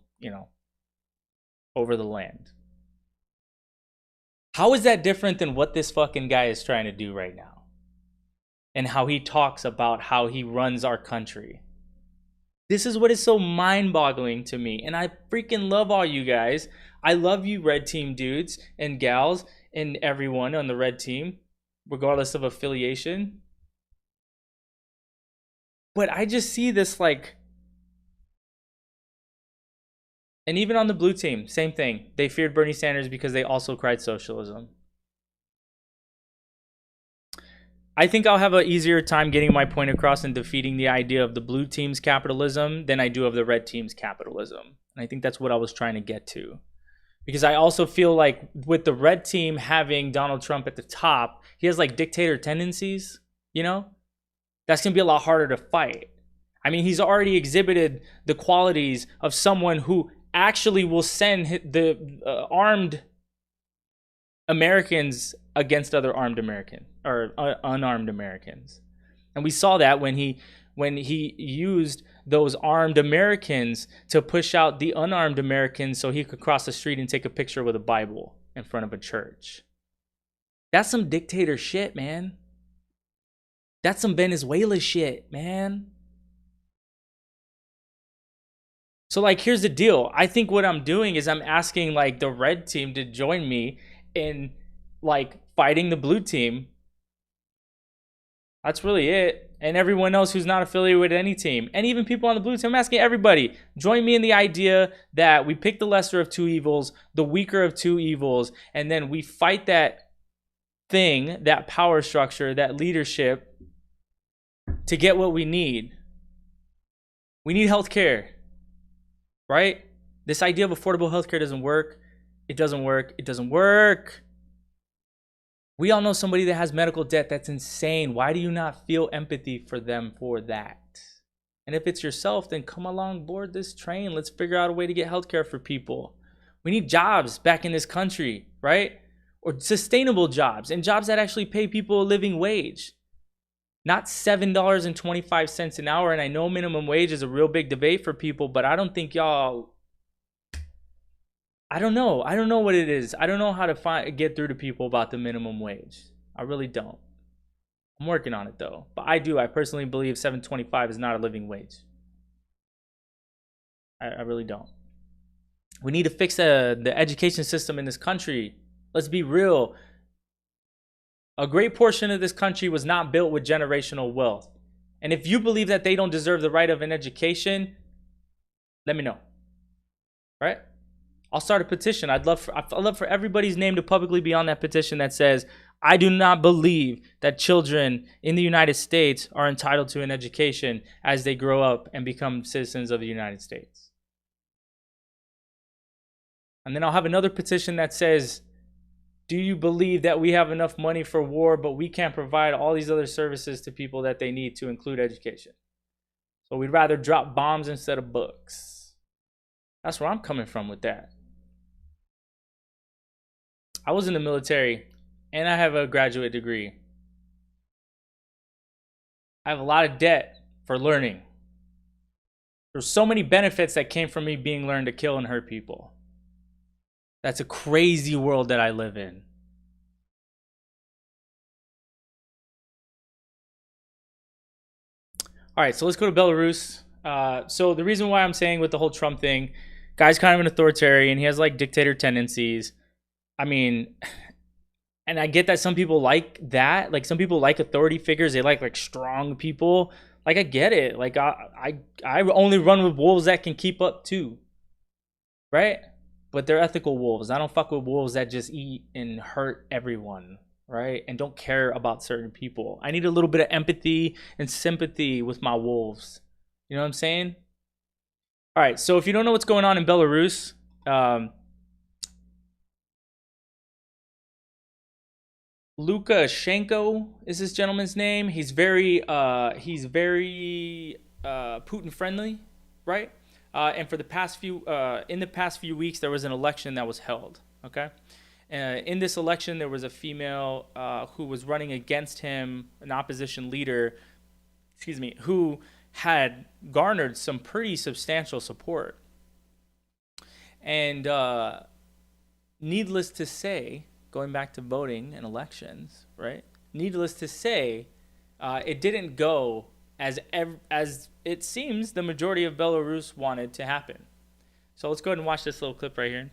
over the land. How is that different than what this fucking guy is trying to do right now? And how he talks about how he runs our country. This is what is so mind-boggling to me. And I freaking love all you guys. I love you red team dudes and gals and everyone on the red team, regardless of affiliation. But I just see this like, and even on the blue team, same thing. They feared Bernie Sanders because they also cried socialism. I think I'll have an easier time getting my point across and defeating the idea of the blue team's capitalism than I do of the red team's capitalism. And I think that's what I was trying to get to. Because I also feel like with the red team having Donald Trump at the top, he has like dictator tendencies, That's going to be a lot harder to fight. I mean, he's already exhibited the qualities of someone who actually will send the armed Americans against other armed American or unarmed Americans. And we saw that when he used those armed Americans to push out the unarmed Americans so he could cross the street and take a picture with a Bible in front of a church. That's some dictator shit, man. That's some Venezuela shit, man. So like, here's the deal. I think what I'm doing is I'm asking like the red team to join me in like fighting the blue team. That's really it. And everyone else who's not affiliated with any team, and even people on the blue team, I'm asking everybody, join me in the idea that we pick the lesser of two evils, the weaker of two evils, and then we fight that thing, that power structure, that leadership to get what we need. We need healthcare, right? This idea of affordable healthcare doesn't work. It doesn't work. It doesn't work. We all know somebody that has medical debt. That's insane. Why do you not feel empathy for them for that? And if it's yourself, then come along board this train. Let's figure out a way to get healthcare for people. We need jobs back in this country, right? Or sustainable jobs, and jobs that actually pay people a living wage. Not $7.25 an hour. And I know minimum wage is a real big debate for people, but I don't think y'all... I don't know what it is. I don't know how to get through to people about the minimum wage. I really don't. I'm working on it though. But I personally believe $7.25 is not a living wage. I really don't. We need to fix the education system in this country. Let's be real. A great portion of this country was not built with generational wealth. And if you believe that they don't deserve the right of an education, let me know. Right? I'll start a petition. I'd love for everybody's name to publicly be on that petition that says, I do not believe that children in the United States are entitled to an education as they grow up and become citizens of the United States. And then I'll have another petition that says, do you believe that we have enough money for war, but we can't provide all these other services to people that they need to include education? So we'd rather drop bombs instead of books. That's where I'm coming from with that. I was in the military and I have a graduate degree. I have a lot of debt for learning. There's so many benefits that came from me being learned to kill and hurt people. That's a crazy world that I live in. All right, so let's go to Belarus. So the reason why I'm saying with the whole Trump thing, guy's kind of an authoritarian. He has like dictator tendencies. I mean, and I get that some people like that. Like some people like authority figures. They like strong people. Like I get it. Like I only run with wolves that can keep up too. Right? But they're ethical wolves. I don't fuck with wolves that just eat and hurt everyone. Right? And don't care about certain people. I need a little bit of empathy and sympathy with my wolves. You know what I'm saying? All right. So if you don't know what's going on in Belarus, Lukashenko is this gentleman's name. He's very Putin friendly, right? And for the past few weeks, there was an election that was held. Okay, in this election, there was a female who was running against him, an opposition leader, who had garnered some pretty substantial support. And needless to say, going back to voting and elections, right? Needless to say, it didn't go as it seems the majority of Belarus wanted to happen. So let's go ahead and watch this little clip right here.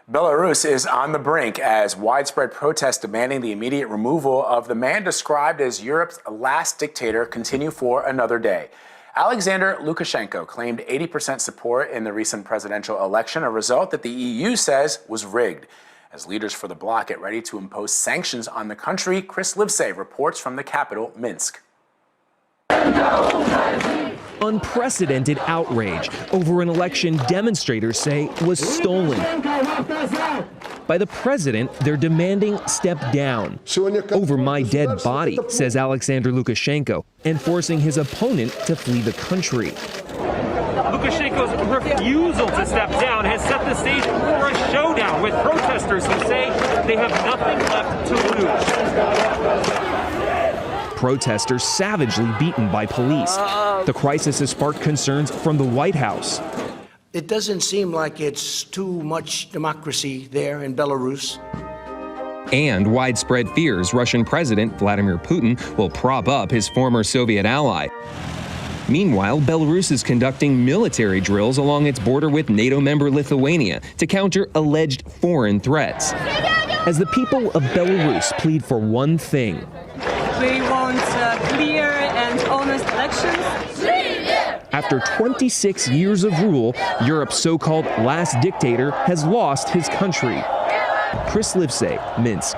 Belarus is on the brink as widespread protests demanding the immediate removal of the man described as Europe's last dictator continue for another day. Alexander Lukashenko claimed 80% support in the recent presidential election, a result that the EU says was rigged. As leaders for the bloc get ready to impose sanctions on the country, Chris Livesey reports from the capital, Minsk. Unprecedented outrage over an election demonstrators say was stolen. By the president, they're demanding step down. Over my dead body, says Alexander Lukashenko, and forcing his opponent to flee the country. Lukashenko's refusal to step down has set the stage for a showdown with protesters who say they have nothing left to lose. Protesters savagely beaten by police. The crisis has sparked concerns from the White House. It doesn't seem like it's too much democracy there in Belarus. And widespread fears Russian President Vladimir Putin will prop up his former Soviet ally. Meanwhile, Belarus is conducting military drills along its border with NATO member Lithuania to counter alleged foreign threats. As the people of Belarus plead for one thing. We want clear and honest elections. After 26 years of rule, Europe's so-called last dictator has lost his country. Chris Livesay, Minsk.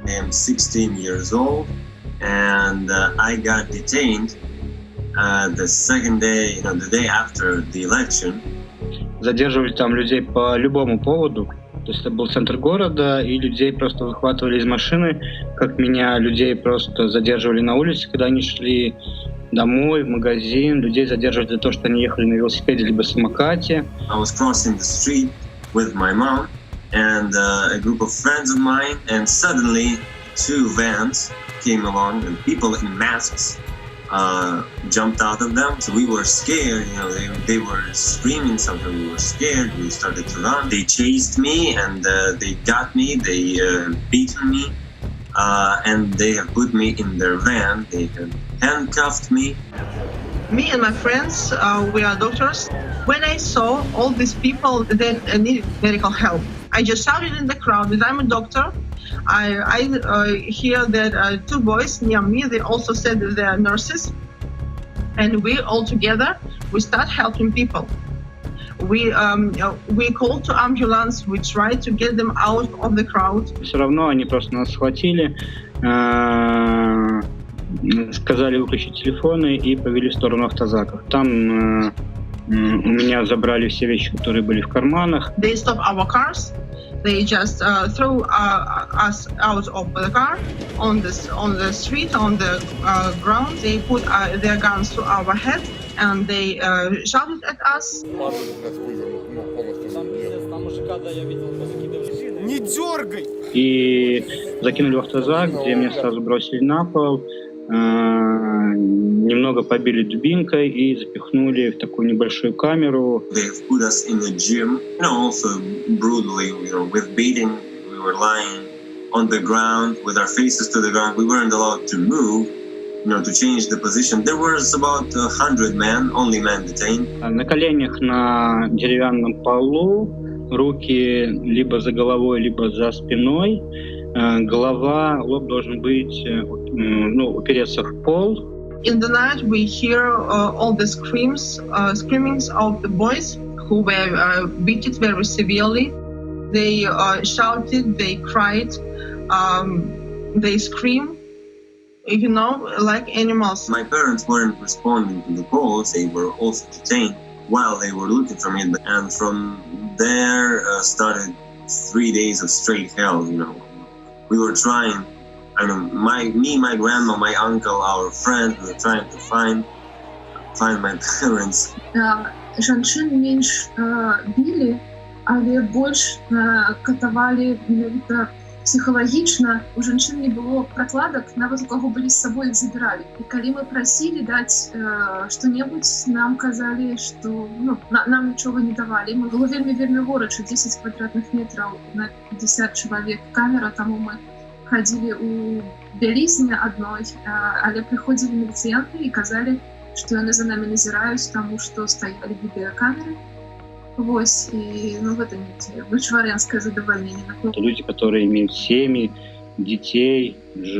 I am 16 years old, and I got detained the second day, the day after the election. Задерживали там людей по любому поводу. То есть это был центр города, и людей просто выхватывали из машины, как меня, людей просто задерживали на улице, когда они шли домой, в магазин. Людей задерживали за то, что они ехали на велосипеде либо самокате. I was crossing the street with my mom and a group of friends of mine, and suddenly 2 vans came along, and people in masks jumped out of them. So we were scared, they were screaming something. We were scared. We started to run. They chased me, and they got me. They beaten me, and they have put me in their van. They have handcuffed me. Me and my friends, we are doctors. When I saw all these people that need medical help, I just shouted in the crowd that I'm a doctor. I hear that 2 boys near me, they also said that they are nurses. And we all together, we start helping people. We called to ambulance, we tried to get them out of the crowd. Все равно они просто нас схватили, сказали выключить телефоны и повели в сторону автозаков. Там у меня забрали все вещи, которые были в карманах. They stopped our cars. They just threw us out of the car on the street, on the ground. They put their guns to our head and they shouted at us. Не дергай! И закинули в автозак, где меня сразу бросили на пол, немного побили дубинкой и запихнули в такую небольшую камеру. They have put us in a gym, also brutally, with beating. We were lying on the ground with our faces to the ground. We weren't allowed to move, to change the position. There was about 100 men, only men detained. На коленях на деревянном полу, руки либо за головой, либо за спиной. Голова, лоб должен быть, упереться в пол. In the night, we hear all the screamings of the boys who were beaten very severely. They shouted, they cried, they screamed, like animals. My parents weren't responding to the calls. They were also detained while they were looking for me. And from there started 3 days of straight hell, We were trying, my grandma, my uncle, our friend, we were trying to find my parents. Женщин меньше били, але больше катовали психологічна. У жанчын не было прокладок, нават у кого были с собой, их забирали. И когда мы просили дать что-нибудь, нам казали, что нам ничего не давали. Мы было вельми горача, 10 квадратных метров на 50 человек камера, тому мы ходили у бялізні адной, але прыходзілі міліцыянты і казалі, што яны за намі назіраюць, таму што стаялі відэакамеры. Вось, и это не вычварянское задовольнение. Люди, которые имеют семьи, детей,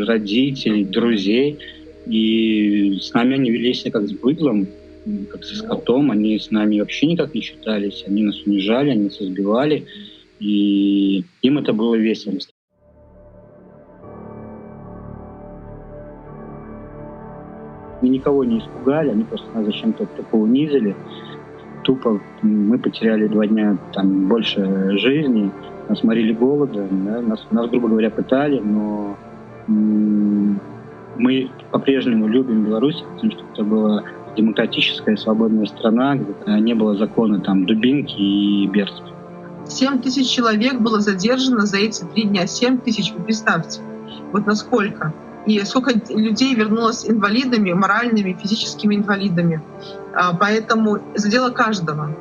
родителей, друзей, и с нами они вели себя как с быдлом, как со скотом, они с нами вообще никак не считались, они нас унижали, они нас избивали, и им это было весело. Мы никого не испугали, они просто нас зачем-то тупо унизили. Тупо мы потеряли 2 дня больше жизни, нас морили голодом, нас, грубо говоря, пытали, но мы по-прежнему любим Беларусь, потому что это была демократическая, свободная страна, где не было закона дубинки и берстки. 7 тысяч человек было задержано за эти 3 дня. 7 тысяч, вы представьте. Вот насколько. И сколько людей вернулось инвалидами, моральными, физическими инвалидами. Поэтому задело каждого.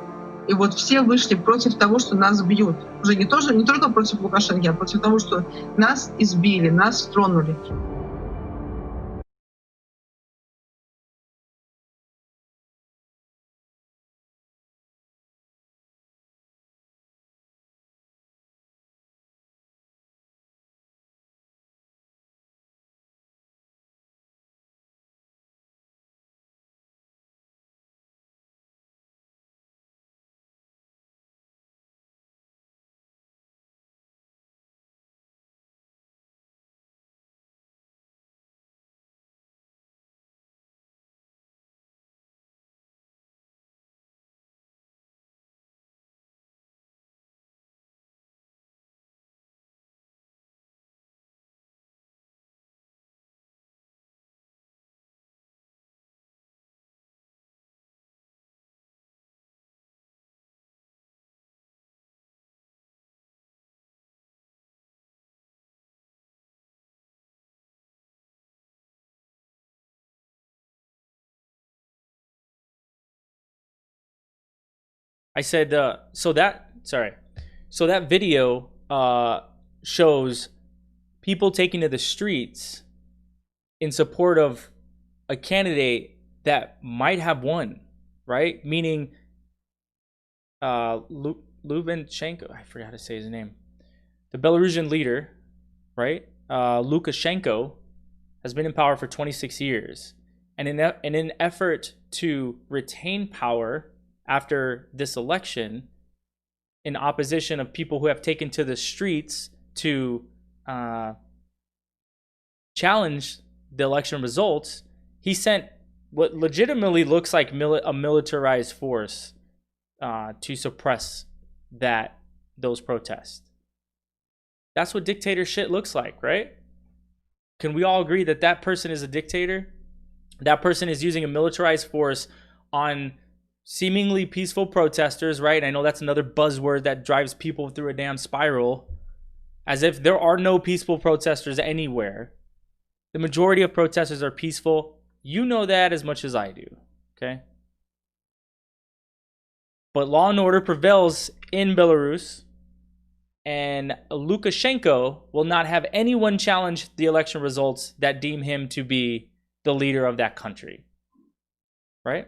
И вот все вышли против того, что нас бьют. Уже не только против Лукашенко, а против того, что нас избили, нас тронули. I said, so that video shows people taking to the streets in support of a candidate that might have won, right? Meaning, Lubenshenko, I forgot to say his name, the Belarusian leader, right? Lukashenko has been in power for 26 years. And in an effort to retain power after this election, in opposition of people who have taken to the streets to challenge the election results, he sent what legitimately looks like a militarized force to suppress those protests. That's what dictator shit looks like, right? Can we all agree that that person is a dictator? That person is using a militarized force on seemingly peaceful protesters, right? I know that's another buzzword that drives people through a damn spiral, as if there are no peaceful protesters anywhere. The majority of protesters are peaceful. You know that as much as I do, okay? But law and order prevails in Belarus, and Lukashenko will not have anyone challenge the election results that deem him to be the leader of that country, right?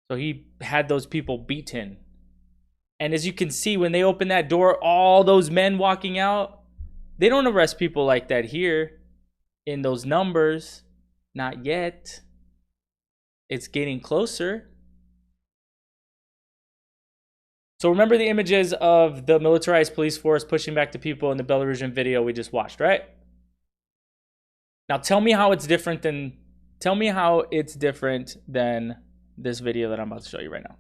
So he had those people beaten. And as you can see, when they open that door, all those men walking out, they don't arrest people like that here in those numbers. Not yet. It's getting closer. So remember the images of the militarized police force pushing back the people in the Belarusian video we just watched, right? Now tell me how it's different than this video that I'm about to show you right now.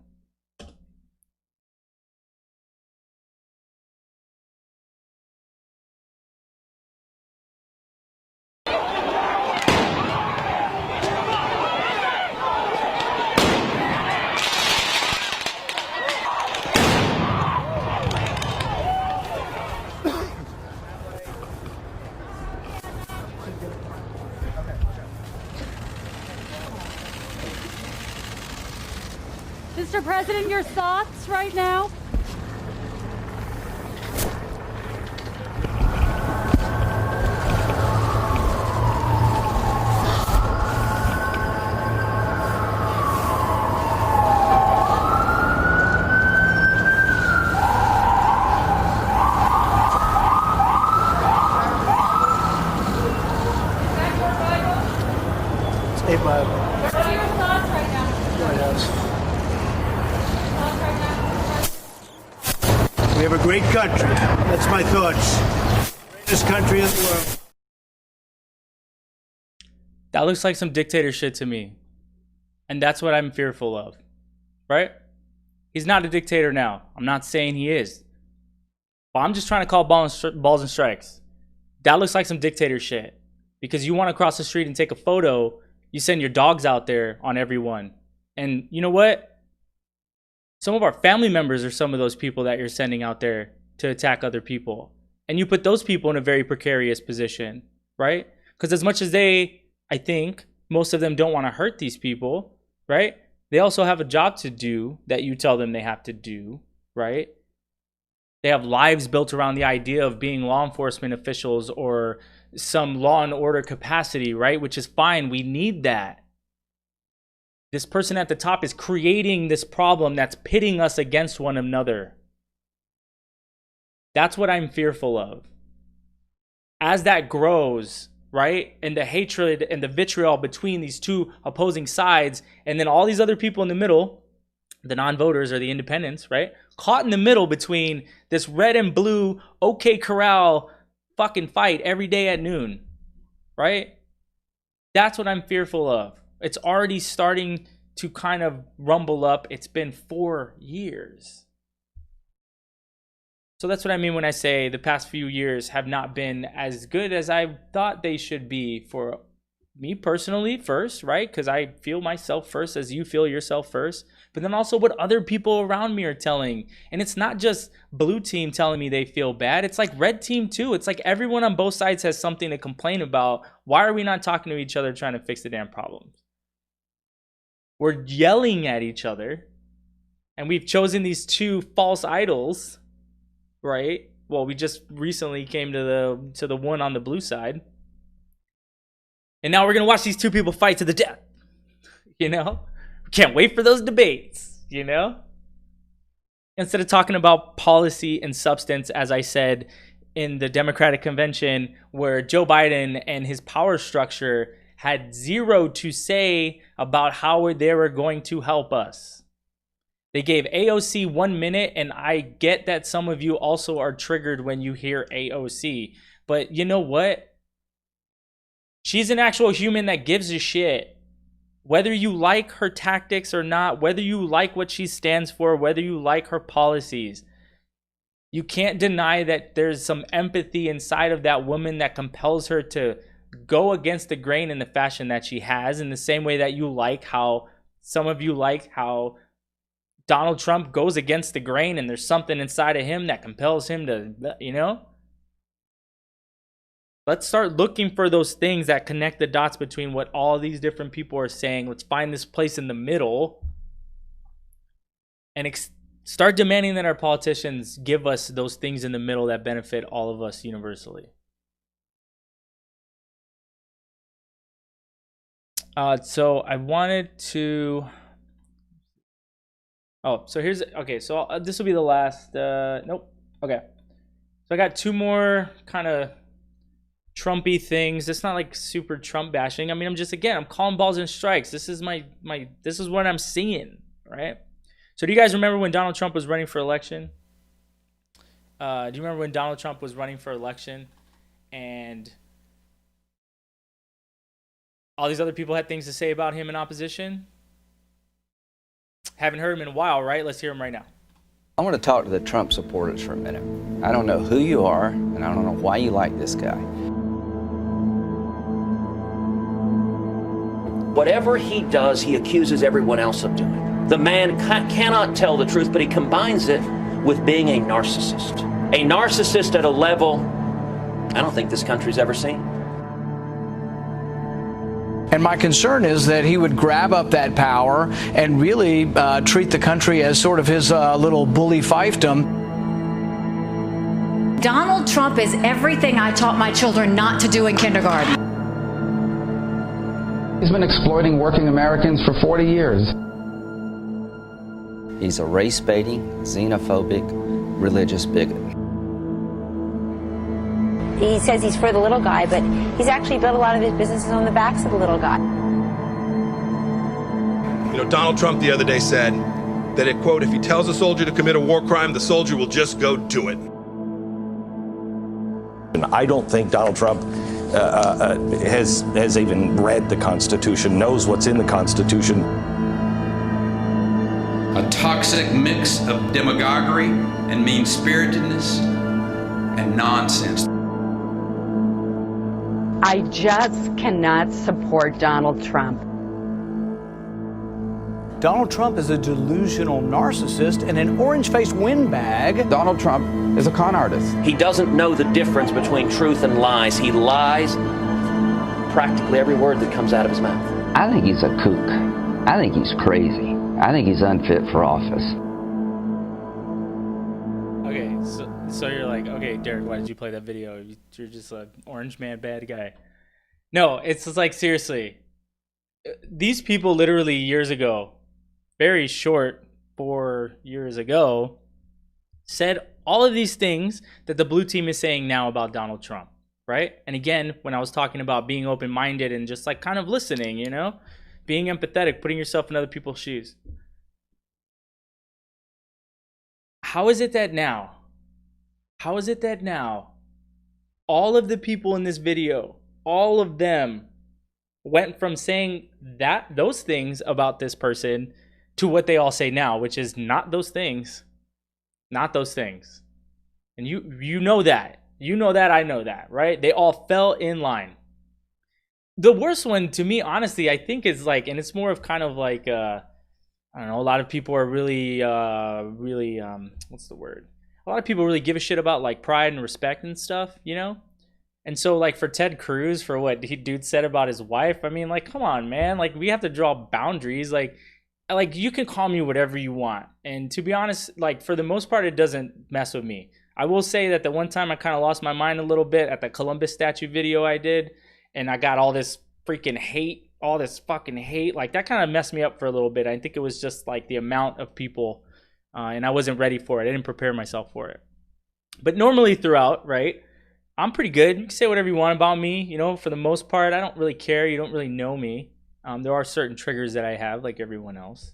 Mr. President, your thoughts right now? State Bible. What are your thoughts right now? White House. We have a great country. That's my thoughts. Greatest country in the world. That looks like some dictator shit to me. And that's what I'm fearful of, right? He's not a dictator now. I'm not saying he is. But I'm just trying to call balls and strikes. That looks like some dictator shit. Because you want to cross the street and take a photo, you send your dogs out there on everyone. And you know what? Some of our family members are some of those people that you're sending out there to attack other people. And you put those people in a very precarious position, right? Because as much as I think, most of them don't want to hurt these people, right? They also have a job to do that you tell them they have to do, right? They have lives built around the idea of being law enforcement officials or some law and order capacity, right? Which is fine. We need that. This person at the top is creating this problem that's pitting us against one another. That's what I'm fearful of. As that grows, right? And the hatred and the vitriol between these two opposing sides, and then all these other people in the middle, the non-voters or the independents, right? Caught in the middle between this red and blue, OK Corral fucking fight every day at noon, right? That's what I'm fearful of. It's already starting to kind of rumble up. It's been 4 years. So that's what I mean when I say the past few years have not been as good as I thought they should be for me personally first, right? Because I feel myself first as you feel yourself first. But then also what other people around me are telling. And it's not just blue team telling me they feel bad. It's like red team too. It's like everyone on both sides has something to complain about. Why are we not talking to each other trying to fix the damn problems? We're yelling at each other. And we've chosen these two false idols, right? Well, we just recently came to the one on the blue side. And now we're going to watch these two people fight to the death. You know? Can't wait for those debates, you know? Instead of talking about policy and substance, as I said in the Democratic convention, where Joe Biden and his power structure had zero to say about how they were going to help us. They gave AOC 1 minute, and I get that some of you also are triggered when you hear AOC. But you know what? She's an actual human that gives a shit. Whether you like her tactics or not, whether you like what she stands for, whether you like her policies, you can't deny that there's some empathy inside of that woman that compels her to go against the grain in the fashion that she has, in the same way that you like how, some of you like how Donald Trump goes against the grain and there's something inside of him that compels him to, you know? Let's start looking for those things that connect the dots between what all these different people are saying. Let's find this place in the middle and start demanding that our politicians give us those things in the middle that benefit all of us universally. So I wanted to... Oh, so here's... Okay, so this will be the last... Nope. Okay. So I got two more kind of Trumpy things. It's not like super Trump bashing. I mean, I'm calling balls and strikes. This is this is what I'm seeing, right? So do you guys remember when Donald Trump was running for election? Do you remember when Donald Trump was running for election and all these other people had things to say about him in opposition? Haven't heard him in a while, right? Let's hear him right now. I want to talk to the Trump supporters for a minute. I don't know who you are, and I don't know why you like this guy. Whatever he does, he accuses everyone else of doing. The man cannot tell the truth, but he combines it with being a narcissist. A narcissist at a level I don't think this country's ever seen. And my concern is that he would grab up that power and really treat the country as sort of his little bully fiefdom. Donald Trump is everything I taught my children not to do in kindergarten. He's been exploiting working Americans for 40 years. He's a race-baiting, xenophobic, religious bigot. He says he's for the little guy, but he's actually built a lot of his businesses on the backs of the little guy. You know, Donald Trump the other day said that, quote, if he tells a soldier to commit a war crime, the soldier will just go do it. And I don't think Donald Trump has even read the Constitution, knows what's in the Constitution. A toxic mix of demagoguery and mean-spiritedness and nonsense. I just cannot support Donald Trump. Donald Trump is a delusional narcissist and an orange-faced windbag. Donald Trump is a con artist. He doesn't know the difference between truth and lies. He lies practically every word that comes out of his mouth. I think he's a kook. I think he's crazy. I think he's unfit for office. Okay, so you're like, okay, Derek, why did you play that video? You're just an orange man bad guy. No, it's just like, seriously. These people literally years ago, very short 4 years ago, said all of these things that the blue team is saying now about Donald Trump, right? And again, when I was talking about being open-minded and just like kind of listening, you know, being empathetic, putting yourself in other people's shoes. How is it that now? How is it that now all of the people in this video, all of them went from saying those things about this person to what they all say now, which is not those things. Not those things. And you know that. You know that, I know that, right? They all fell in line. The worst one to me, honestly, I think is like, and it's more of kind of like, I don't know, a lot of people are really, what's the word? A lot of people really give a shit about like pride and respect and stuff, you know? And so like for Ted Cruz, for what dude said about his wife, I mean, like, come on, man. Like, we have to draw boundaries. Like you can call me whatever you want. And to be honest, like for the most part, it doesn't mess with me. I will say that the one time I kind of lost my mind a little bit at the Columbus statue video I did, and I got all this freaking hate, all this fucking hate, like that kind of messed me up for a little bit. I think it was just like the amount of people, and I wasn't ready for it. I didn't prepare myself for it. But normally throughout, right, I'm pretty good. You can say whatever you want about me, you know, for the most part. I don't really care. You don't really know me. There are certain triggers that I have, like everyone else.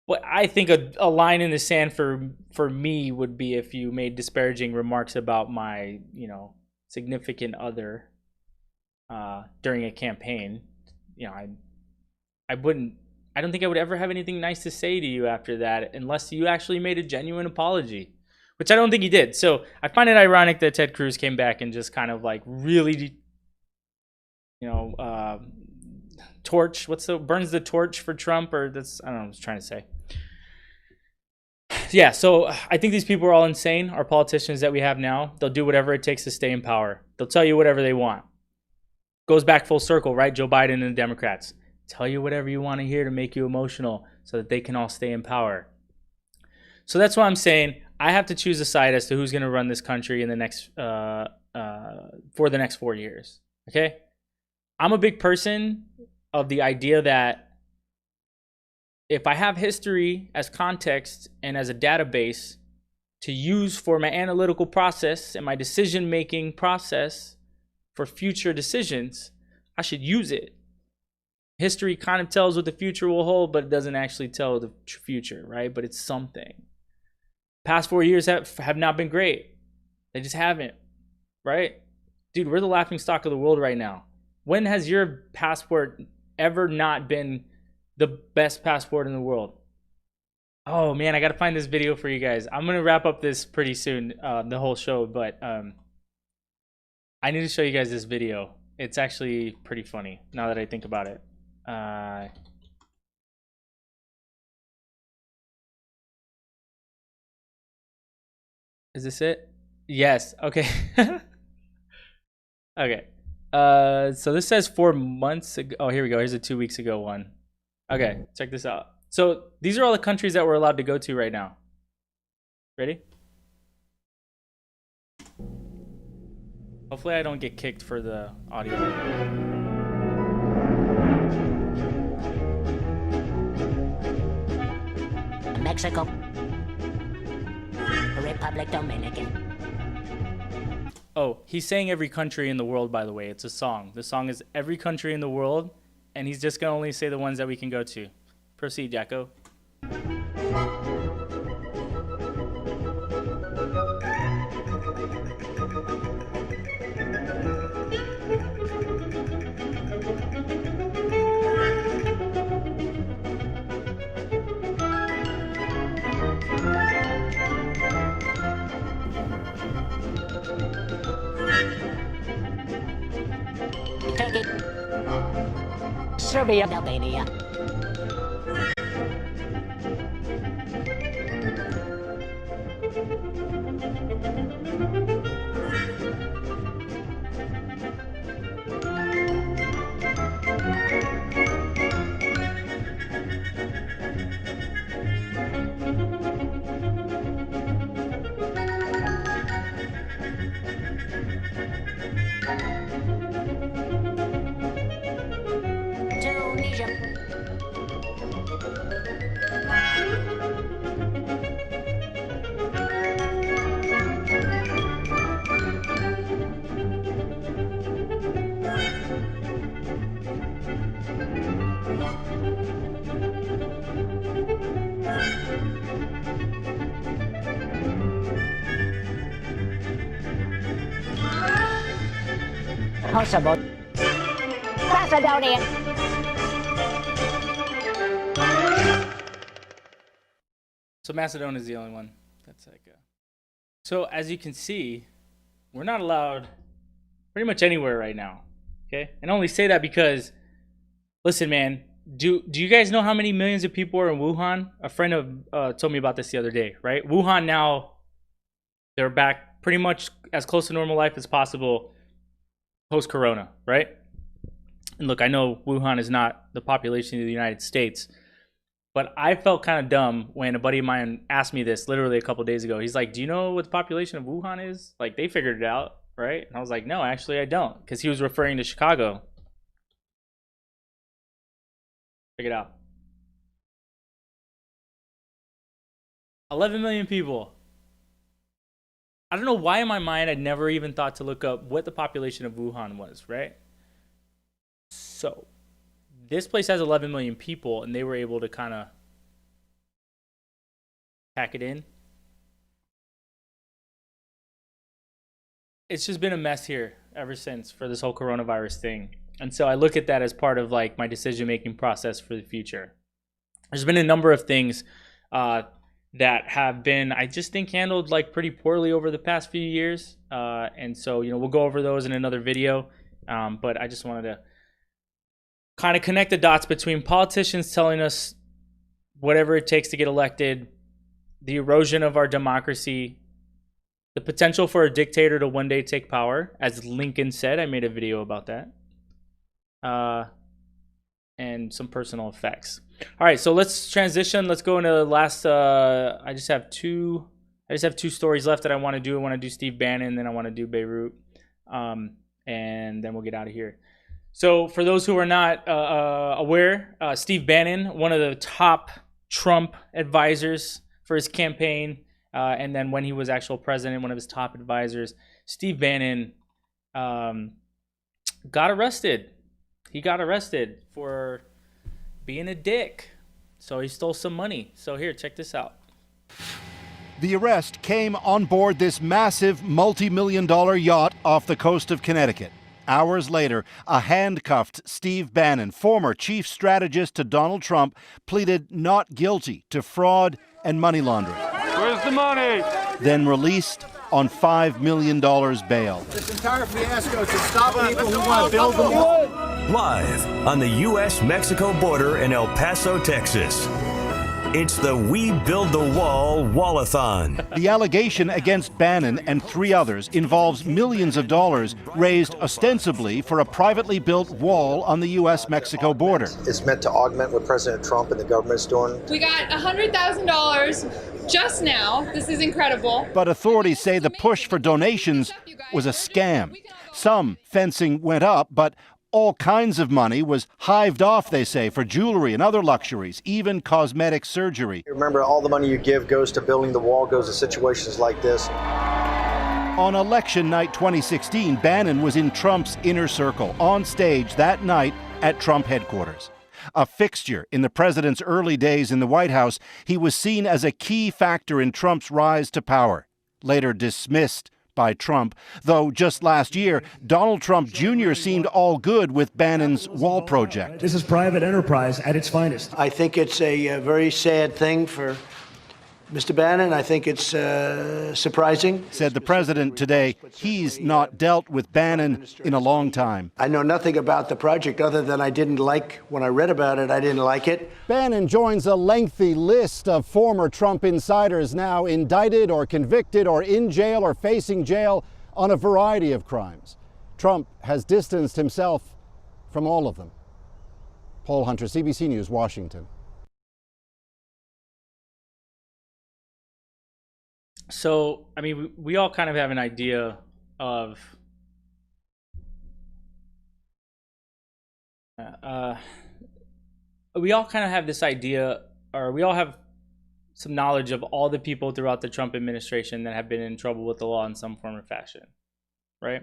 But I think a line in the sand for me would be if you made disparaging remarks about my, you know, significant other during a campaign. You know, I don't think I would ever have anything nice to say to you after that unless you actually made a genuine apology, which I don't think he did. So I find it ironic that Ted Cruz came back and just kind of like really, you know, burns the torch for Trump, or that's, I don't know what I was trying to say. Yeah, so I think these people are all insane. Our politicians that we have now, they'll do whatever it takes to stay in power. They'll tell you whatever they want. Goes back full circle, right? Joe Biden and the Democrats. Tell you whatever you want to hear to make you emotional so that they can all stay in power. So that's why I'm saying I have to choose a side as to who's going to run this country in the next for the next 4 years. Okay? I'm a big person of the idea that if I have history as context and as a database to use for my analytical process and my decision-making process for future decisions, I should use it. History kind of tells what the future will hold, but it doesn't actually tell the future, right? But it's something. Past 4 years have not been great. They just haven't, right? Dude, we're the laughingstock of the world right now. When has your passport ever not been the best passport in the world? Oh man, I gotta find this video for you guys. I'm gonna wrap up this pretty soon, the whole show, but I need to show you guys this video. It's actually pretty funny now that I think about it. Is this it? Yes. Okay. Okay. So this says 4 months ago. Oh, here we go. Here's a 2 weeks ago one. Okay, check this out. So these are all the countries that we're allowed to go to right now. Ready? Hopefully I don't get kicked for the audio. Mexico, Republic Dominican. Oh, he's saying every country in the world, by the way. It's a song. The song is every country in the world, and he's just going to only say the ones that we can go to. Proceed, Jacko. Turkey, Serbia, Albania. impossible. Macedonia. So Macedonia is the only one that's like. So as you can see, we're not allowed pretty much anywhere right now. Okay, and I only say that because, listen, man. Do you guys know how many millions of people are in Wuhan? A friend of told me about this the other day. Right, Wuhan now, they're back pretty much as close to normal life as possible post-corona, right? And look, I know Wuhan is not the population of the United States, but I felt kind of dumb when a buddy of mine asked me this literally a couple days ago. He's like, do you know what the population of Wuhan is? Like, they figured it out, right? And I was like, no, actually I don't, because he was referring to Chicago. Check it out. 11 million people. I don't know why in my mind I never even thought to look up what the population of Wuhan was, right? So, this place has 11 million people, and they were able to kind of pack it in. It's just been a mess here ever since for this whole coronavirus thing. And so I look at that as part of like my decision-making process for the future. There's been a number of things that have been, I just think, handled like pretty poorly over the past few years. And so, you know, we'll go over those in another video. But I just wanted to kind of connect the dots between politicians telling us whatever it takes to get elected, the erosion of our democracy, the potential for a dictator to one day take power. As Lincoln said, I made a video about that. And some personal effects. All right, so let's transition. Let's go into the last. I just have two stories left that I want to do. I want to do Steve Bannon, then I want to do Beirut, and then we'll get out of here. So, for those who are not aware, Steve Bannon, one of the top Trump advisors for his campaign, and then when he was actual president, one of his top advisors, Steve Bannon, got arrested. He got arrested for being a dick. So he stole some money. So here, check this out. The arrest came on board this massive multi-million-dollar yacht off the coast of Connecticut. Hours later, a handcuffed Steve Bannon, former chief strategist to Donald Trump, pleaded not guilty to fraud and money laundering. Where's the money? Then released on $5 million bail. This entire fiasco is to stop people who want to build the wall. Live on the U.S.-Mexico border in El Paso, Texas. It's the We Build the Wall Wallathon. The allegation against Bannon and 3 others involves millions of dollars raised ostensibly for a privately built wall on the U.S.-Mexico border. It's meant to augment what President Trump and the government's doing. We got $100,000 just now. This is incredible. But authorities say the push for donations was a scam. Some fencing went up, but all kinds of money was hived off, they say, for jewelry and other luxuries, even cosmetic surgery. Remember, all the money you give goes to building the wall, goes to situations like this. On election night 2016, Bannon was in Trump's inner circle, on stage that night at Trump headquarters. A fixture in the president's early days in the White House, he was seen as a key factor in Trump's rise to power, later dismissed by Trump, though just last year, Donald Trump Jr. seemed all good with Bannon's wall project. This is private enterprise at its finest. I think it's a very sad thing for Mr. Bannon. I think it's surprising. Said the president today he's not dealt with Bannon in a long time. I know nothing about the project other than I didn't like, when I read about it, I didn't like it. Bannon joins a lengthy list of former Trump insiders now indicted or convicted or in jail or facing jail on a variety of crimes. Trump has distanced himself from all of them. Paul Hunter, CBC News, Washington. So, I mean, we all kind of have an idea of we all kind of have this idea, or we all have some knowledge of all the people throughout the Trump administration that have been in trouble with the law in some form or fashion, right?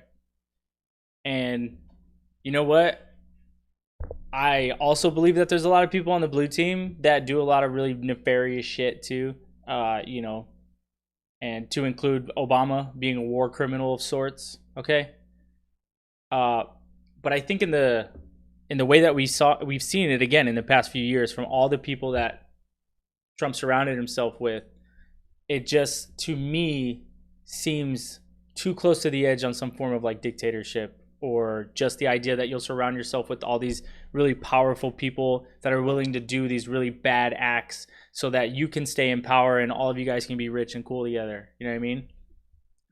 And you know what? I also believe that there's a lot of people on the blue team that do a lot of really nefarious shit too, you know, and to include Obama being a war criminal of sorts, okay? But I think in the way that we've seen it again in the past few years from all the people that Trump surrounded himself with, it just, to me, seems too close to the edge on some form of like dictatorship, or just the idea that you'll surround yourself with all these really powerful people that are willing to do these really bad acts so that you can stay in power and all of you guys can be rich and cool together. You know what I mean?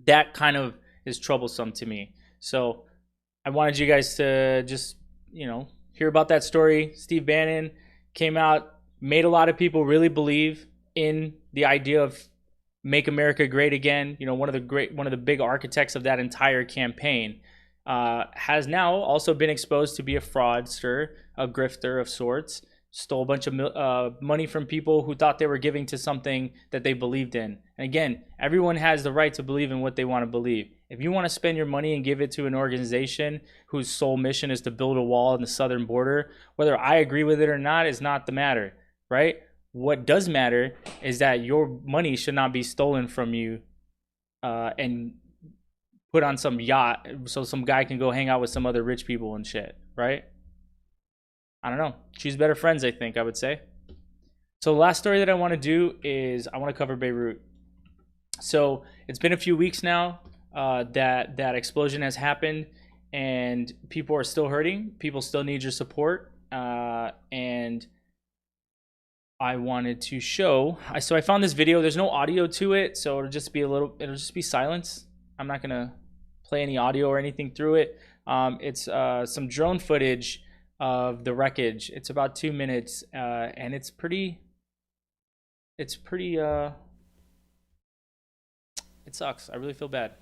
That kind of is troublesome to me. So I wanted you guys to just, hear about that story. Steve Bannon came out, made a lot of people really believe in the idea of make America great again. One of the big architects of that entire campaign has now also been exposed to be a fraudster, a grifter of sorts, stole a bunch of money from people who thought they were giving to something that they believed in. And again, everyone has the right to believe in what they want to believe. If you want to spend your money and give it to an organization whose sole mission is to build a wall on the southern border, whether I agree with it or not is not the matter, right? What does matter is that your money should not be stolen from you and put on some yacht so some guy can go hang out with some other rich people and shit, right? I don't know. Choose better friends, I think, I would say. So the last story that I want to do is I want to cover Beirut. So it's been a few weeks now that explosion has happened, and people are still hurting. People still need your support. And I wanted to show. So I found this video. There's no audio to it, so it'll just be silence. I'm not gonna play any audio or anything through it. It's some drone footage of the wreckage. It's about 2 minutes, and it's pretty. It sucks. I really feel bad.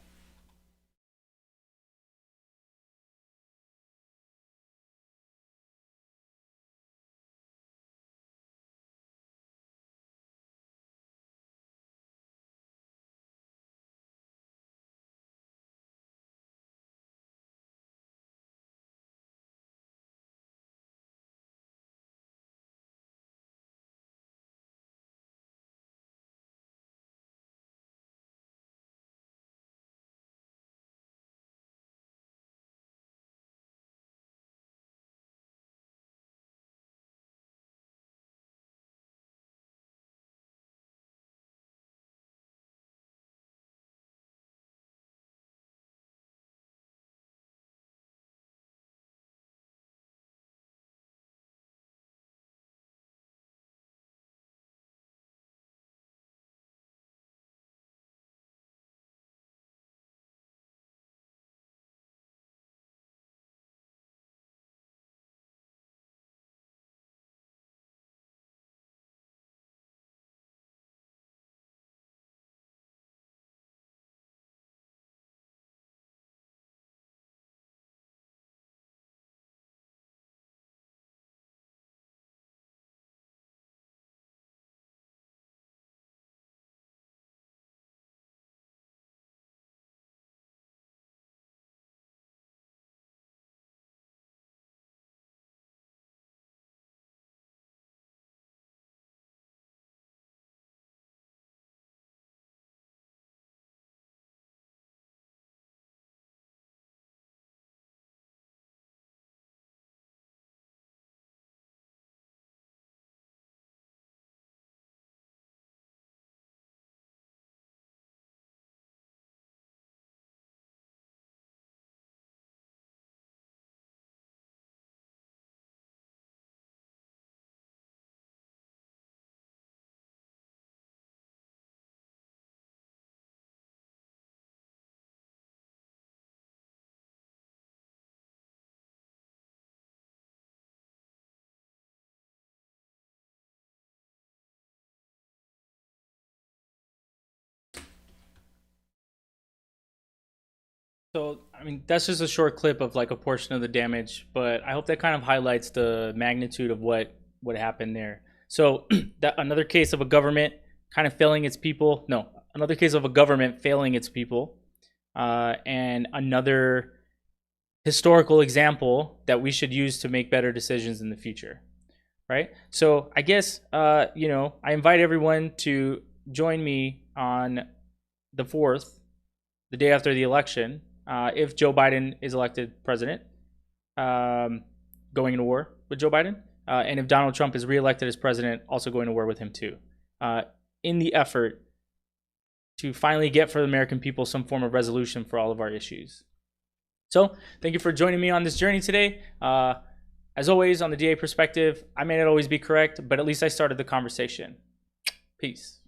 So, I mean, that's just a short clip of like a portion of the damage, but I hope that kind of highlights the magnitude of what happened there. So, that another case of a government kind of failing its people. No, another case of a government failing its people, and another historical example that we should use to make better decisions in the future, right? So, I guess I invite everyone to join me on the 4th, the day after the election. If Joe Biden is elected president, going into war with Joe Biden. And if Donald Trump is reelected as president, also going to war with him too. In the effort to finally get for the American people some form of resolution for all of our issues. So thank you for joining me on this journey today. As always, on the DA perspective, I may not always be correct, but at least I started the conversation. Peace.